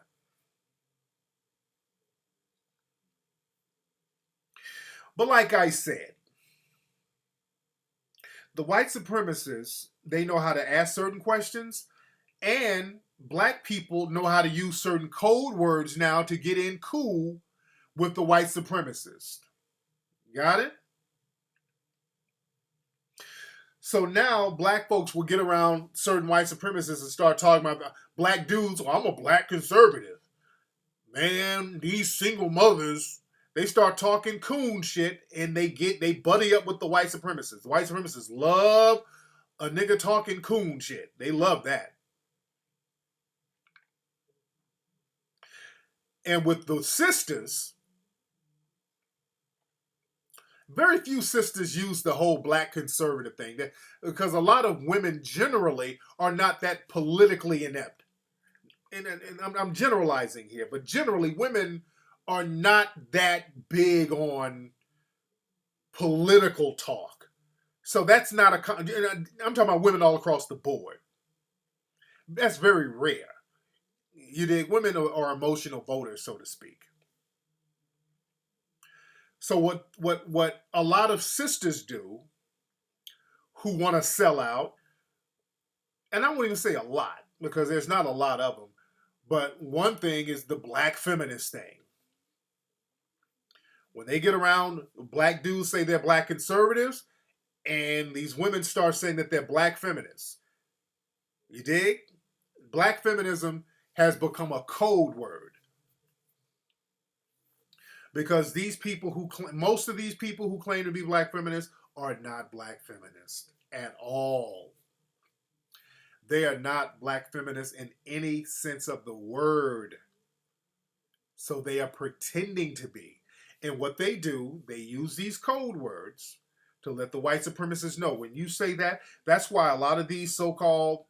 S1: But like I said, the white supremacists, they know how to ask certain questions, and black people know how to use certain code words now to get in cool with the white supremacists. Got it? So now black folks will get around certain white supremacists and start talking about black dudes. Well, I'm a black conservative. Man, these single mothers, they start talking coon shit and they buddy up with the white supremacists. The white supremacists love a nigga talking coon shit. They love that. And with the sisters, very few sisters use the whole black conservative thing because a lot of women generally are not that politically inept. And I'm generalizing here, but generally women are not that big on political talk. So that's not I'm talking about women all across the board. That's very rare. You dig? Women are emotional voters, so to speak. So what a lot of sisters do who want to sell out, and I won't even say a lot because there's not a lot of them, but one thing is the black feminist thing. When they get around, black dudes say they're black conservatives, and these women start saying that they're black feminists. You dig? Black feminism has become a code word. Because these people most of these people who claim to be black feminists are not black feminists at all. They are not black feminists in any sense of the word. So they are pretending to be. And what they do, they use these code words to let the white supremacists know. When you say that, that's why a lot of these so-called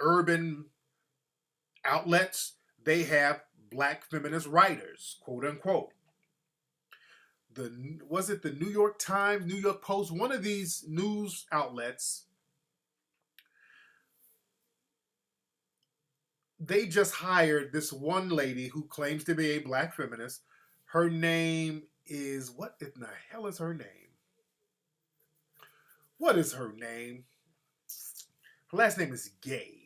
S1: urban outlets, they have black feminist writers, quote unquote. Was it the New York Times, New York Post, one of these news outlets, they just hired this one lady who claims to be a black feminist. Her name is, what in the hell is her name? What is her name? Her last name is Gay.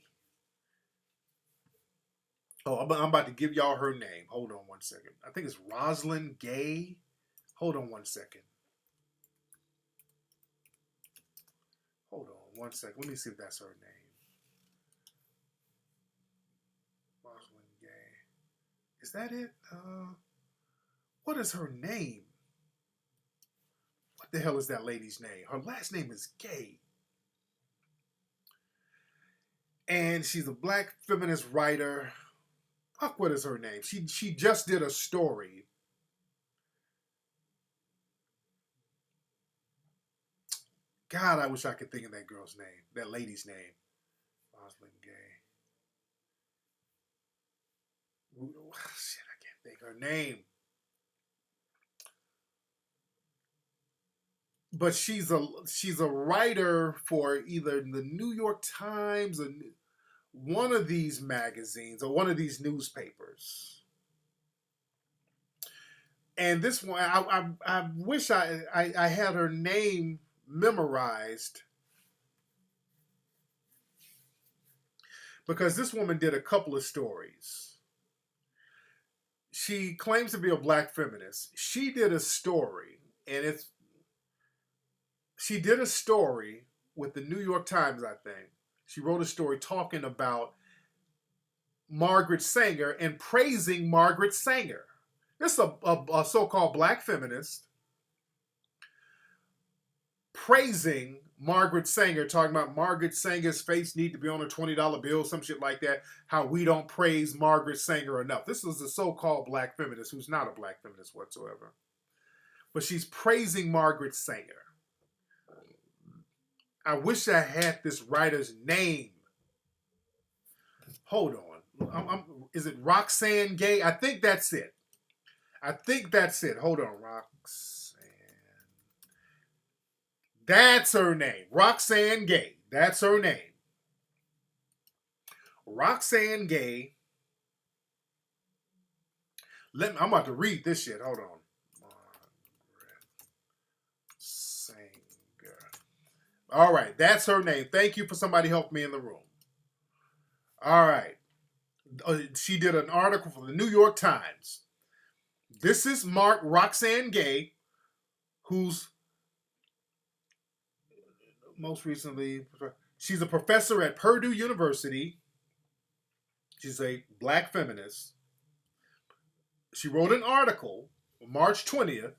S1: Oh, I'm about to give y'all her name. Hold on one second. I think it's Rosalind Gay. Hold on one second. Hold on one second. Let me see if that's her name. Rosalind Gay. Is that it? What is her name? What the hell is that lady's name? Her last name is Gay. And she's a black feminist writer. Fuck, what is her name? She just did a story. God, I wish I could think of that girl's name, that lady's name. Rosalind Gay. Shit, I can't think her name. But she's a writer for either the New York Times or one of these magazines or one of these newspapers. And this one, I wish I had her name memorized, because this woman did a couple of stories. She claims to be a black feminist. She did a story, and she did a story with the New York Times, I think. She wrote a story talking about Margaret Sanger and praising Margaret Sanger. This is a so-called black feminist praising Margaret Sanger, talking about Margaret Sanger's face need to be on a $20 bill, some shit like that, how we don't praise Margaret Sanger enough. This is a so-called black feminist who's not a black feminist whatsoever. But she's praising Margaret Sanger. I wish I had this writer's name. Hold on. Is it Roxane Gay? I think that's it. Hold on, Roxane. That's her name. Roxane Gay. That's her name. Roxane Gay. I'm about to read this shit. Hold on. Margaret Sanger. All right, that's her name. Thank you for somebody helping me in the room. All right. She did an article for the New York Times. This is Roxane Gay, who's most recently, she's a professor at Purdue University. She's a black feminist. She wrote an article on March 20th.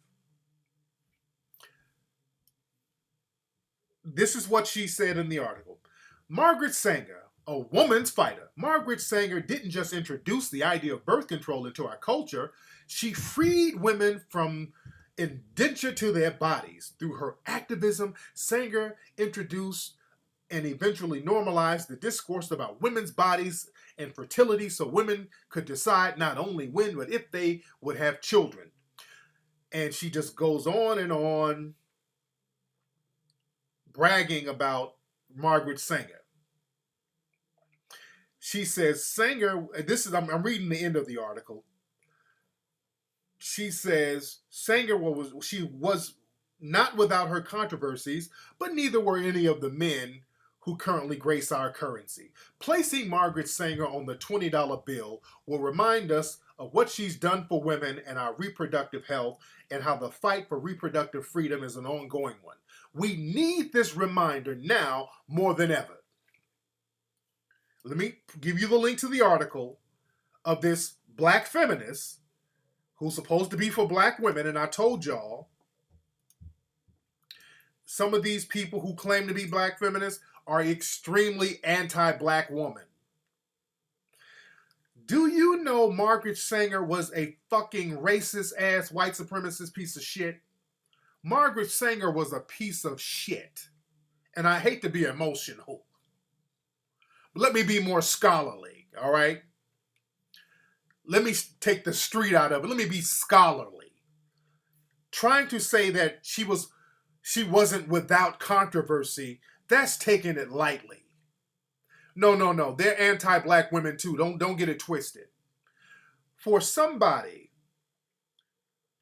S1: This is what she said in the article. Margaret Sanger, a woman's fighter. Margaret Sanger didn't just introduce the idea of birth control into our culture. She freed women from indenture to their bodies. Through her activism, Sanger introduced and eventually normalized the discourse about women's bodies and fertility so women could decide not only when, but if they would have children. And she just goes on, bragging about Margaret Sanger. She says, Sanger, I'm reading the end of the article. She says, Sanger was not without her controversies, but neither were any of the men who currently grace our currency. Placing Margaret Sanger on the $20 bill will remind us of what she's done for women and our reproductive health, and how the fight for reproductive freedom is an ongoing one. We need this reminder now more than ever. Let me give you the link to the article of this black feminist who's supposed to be for black women, and I told y'all, some of these people who claim to be black feminists are extremely anti-black woman. Do you know Margaret Sanger was a fucking racist ass white supremacist piece of shit? Margaret Sanger was a piece of shit. And I hate to be emotional, but let me be more scholarly, all right? Let me take the street out of it. Let me be scholarly. Trying to say that she wasn't without controversy, that's taking it lightly. No. They're anti-black women too. Don't get it twisted. For somebody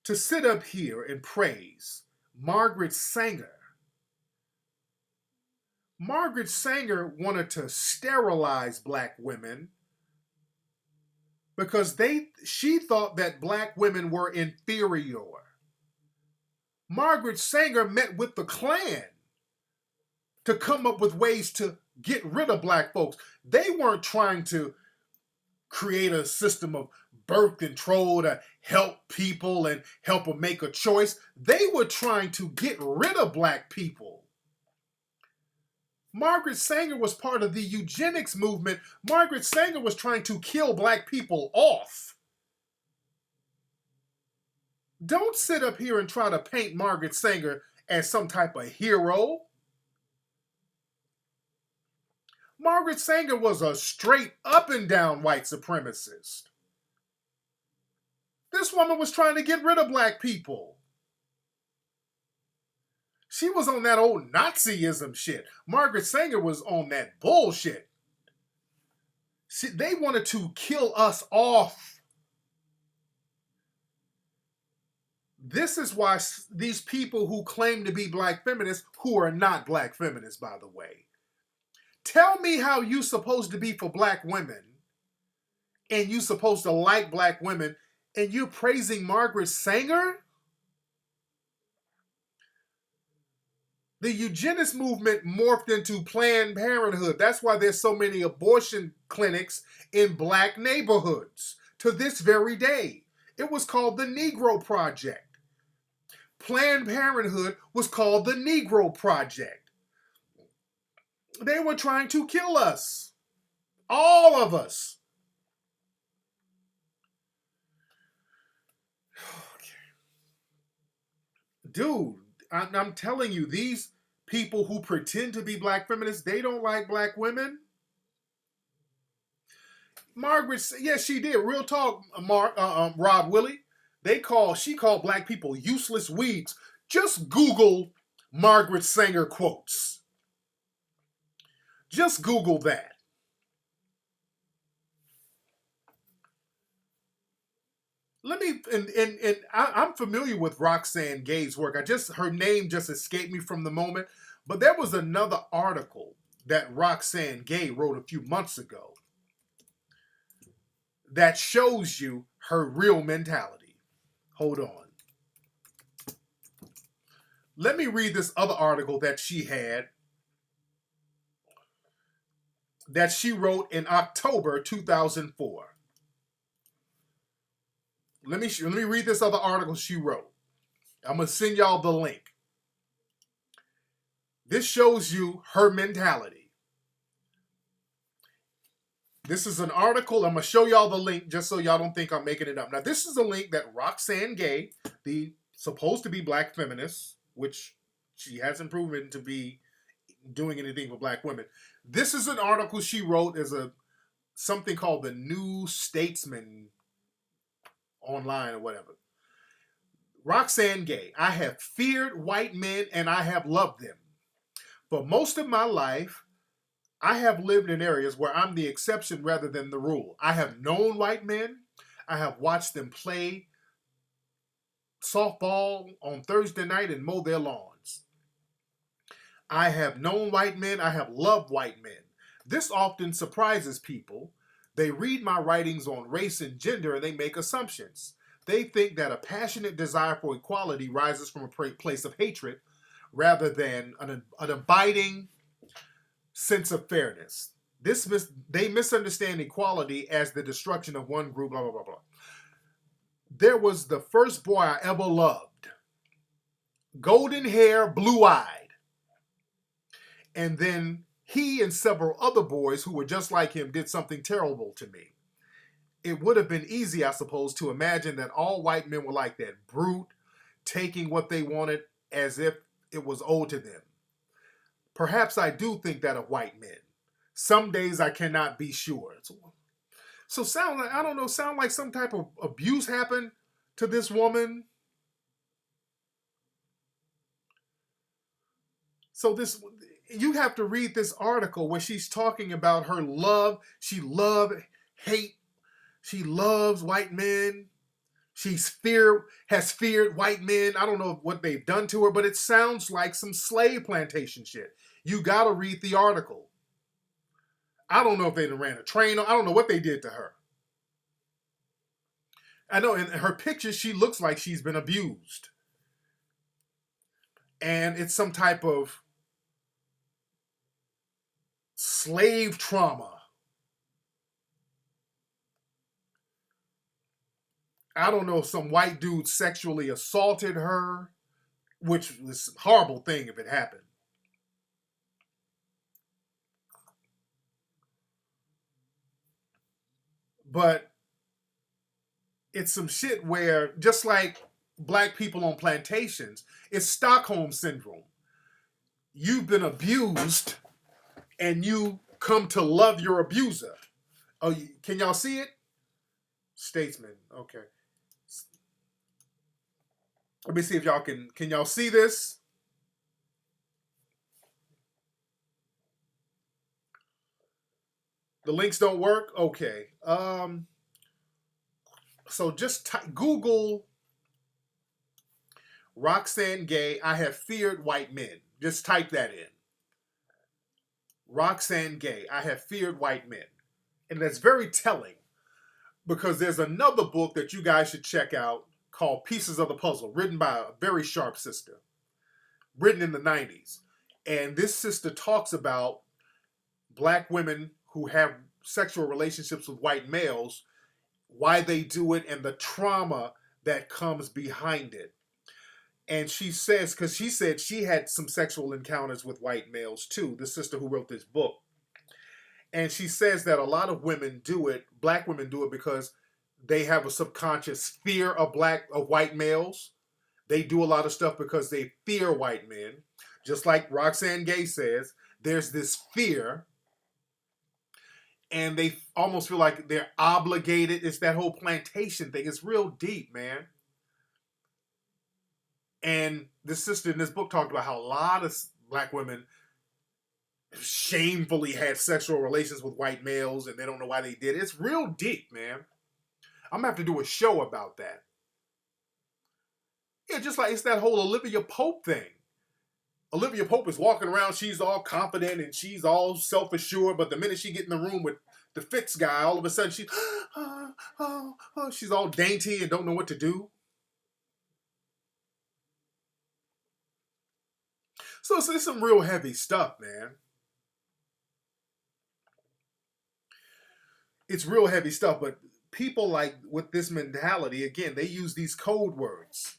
S1: to sit up here and praise Margaret Sanger wanted to sterilize black women because she thought that black women were inferior. Margaret Sanger met with the Klan to come up with ways to get rid of black folks. They weren't trying to create a system of birth control to help people and help them make a choice. They were trying to get rid of black people. Margaret Sanger was part of the eugenics movement. Margaret Sanger was trying to kill black people off. Don't sit up here and try to paint Margaret Sanger as some type of hero. Margaret Sanger was a straight up and down white supremacist. This woman was trying to get rid of black people. She was on that old Nazism shit. Margaret Sanger was on that bullshit. See, they wanted to kill us off. This is why these people who claim to be black feminists, who are not black feminists, by the way, tell me how you supposed to be for black women and you supposed to like black women and you're praising Margaret Sanger? The eugenics movement morphed into Planned Parenthood. That's why there's so many abortion clinics in black neighborhoods to this very day. It was called the Negro Project. Planned Parenthood was called the Negro Project. They were trying to kill us. All of us. Dude, I'm telling you, these people who pretend to be black feminists, they don't like black women. Margaret, yes, she did. Real talk, Rob Willie. She called black people useless weeds. Just Google Margaret Sanger quotes. Just Google that. Let me, and I'm familiar with Roxane Gay's work. Her name just escaped me from the moment. But there was another article that Roxane Gay wrote a few months ago that shows you her real mentality. Hold on. Let me read this other article that she had, that she wrote in October 2004. Let me read this other article she wrote. I'm going to send y'all the link. This shows you her mentality. This is an article. I'm going to show y'all the link just so y'all don't think I'm making it up. Now, this is a link that Roxane Gay, the supposed to be black feminist, which she hasn't proven to be doing anything for black women. This is an article she wrote as something called the New Statesman online or whatever. Roxane Gay, I have feared white men and I have loved them. For most of my life, I have lived in areas where I'm the exception rather than the rule. I have known white men. I have watched them play softball on Thursday night and mow their lawns. I have known white men. I have loved white men. This often surprises people. They read my writings on race and gender and they make assumptions. They think that a passionate desire for equality rises from a place of hatred rather than an abiding sense of fairness. They misunderstand equality as the destruction of one group, blah, blah, blah, blah. There was the first boy I ever loved. Golden hair, blue-eyed. And then he and several other boys who were just like him did something terrible to me. It would have been easy, I suppose, to imagine that all white men were like that, brute, taking what they wanted as if it was owed to them. Perhaps I do think that of white men. Some days I cannot be sure. So sound like some type of abuse happened to this woman. So you have to read this article where she's talking about her love. She hate. She loves white men. Has feared white men. I don't know what they've done to her, but it sounds like some slave plantation shit. You gotta read the article. I don't know if they ran a train. I don't know what they did to her. I know in her pictures, she looks like she's been abused. And it's some type of slave trauma. I don't know if some white dude sexually assaulted her, which was a horrible thing if it happened. But it's some shit where, just like black people on plantations, it's Stockholm syndrome. You've been abused and you come to love your abuser. Oh, can y'all see it? Statesman. Okay. Let me see if y'all can y'all see this? The links don't work? Okay. So just Google Roxanne Gay, I have feared white men. Just type that in. Roxanne Gay, I have feared white men. And that's very telling because there's another book that you guys should check out called Pieces of the Puzzle, written by a very sharp sister, written in the 90s. And this sister talks about black women who have sexual relationships with white males, why they do it, and the trauma that comes behind it. And she says, because she said she had some sexual encounters with white males too, the sister who wrote this book. And she says that a lot of women do it, black women do it because they have a subconscious fear of white males. They do a lot of stuff because they fear white men. Just like Roxanne Gay says, there's this fear and they almost feel like they're obligated. It's that whole plantation thing. It's real deep, man. And this sister in this book talked about how a lot of black women shamefully had sexual relations with white males and they don't know why they did it. It's real deep, man. I'm gonna have to do a show about that. Yeah, just like it's that whole Olivia Pope thing. Olivia Pope is walking around, she's all confident and she's all self-assured, but the minute she get in the room with the Fitz guy, all of a sudden she's all dainty and don't know what to do. So it's some real heavy stuff, man. It's real heavy stuff, but people like with this mentality, again, they use these code words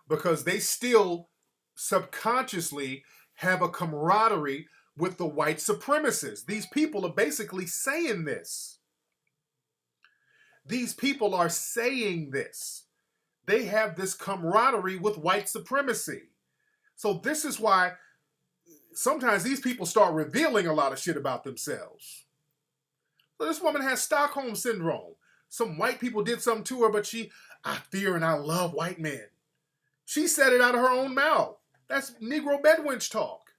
S1: because they still subconsciously have a camaraderie with the white supremacists. These people are basically saying this. These people are saying this. They have this camaraderie with white supremacy. So this is why sometimes these people start revealing a lot of shit about themselves. So this woman has Stockholm syndrome. Some white people did something to her, but I fear and I love white men. She said it out of her own mouth. That's Negro bedwench talk.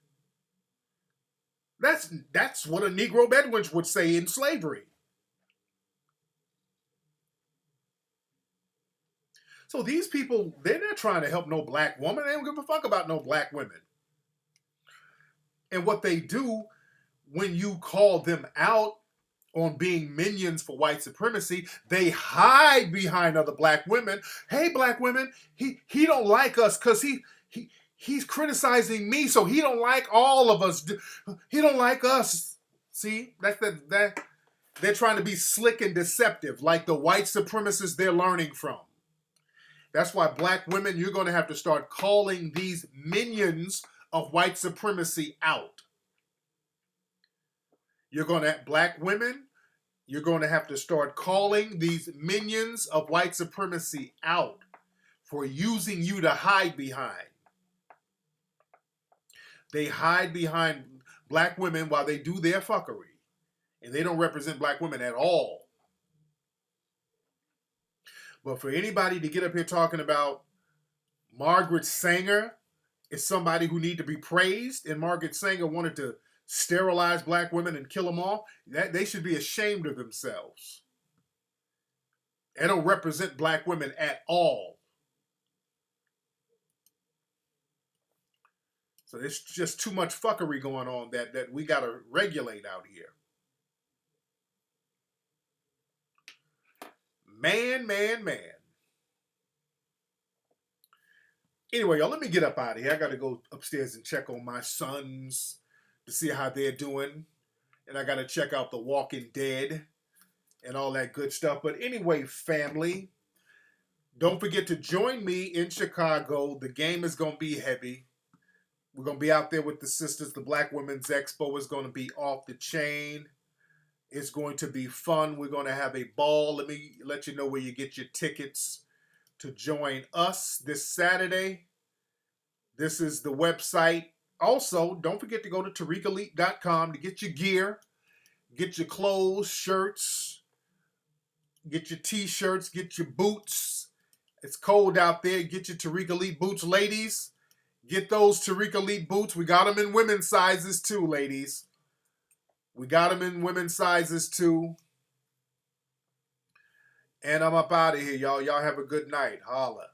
S1: That's what a Negro bedwench would say in slavery. So these people, they're not trying to help no black woman. They don't give a fuck about no black women. And what they do when you call them out on being minions for white supremacy, they hide behind other black women. Hey, black women, he don't like us because he's criticizing me, so he don't like all of us. He don't like us. See, that they're trying to be slick and deceptive, like the white supremacists they're learning from. That's why black women, you're going to have to start calling these minions of white supremacy out. Black women, you're going to have to start calling these minions of white supremacy out for using you to hide behind. They hide behind black women while they do their fuckery. And they don't represent black women at all. But for anybody to get up here talking about Margaret Sanger is somebody who need to be praised, and Margaret Sanger wanted to sterilize black women and kill them all, they should be ashamed of themselves. They don't represent black women at all. So there's just too much fuckery going on that we got to regulate out here. Man. Anyway, y'all, let me get up out of here. I got to go upstairs and check on my sons to see how they're doing. And I got to check out The Walking Dead and all that good stuff. But anyway, family, don't forget to join me in Chicago. The game is going to be heavy. We're going to be out there with the sisters. The Black Women's Expo is going to be off the chain. It's going to be fun. We're going to have a ball. Let me let you know where you get your tickets to join us this Saturday. This is the website. Also, don't forget to go to TariqElite.com to get your gear, get your clothes, shirts, get your t-shirts, get your boots. It's cold out there. Get your Tariq Elite boots, ladies. Get those Tariq Elite boots. We got them in women's sizes too, ladies. We got them in women's sizes too. And I'm up out of here, y'all. Y'all have a good night. Holla.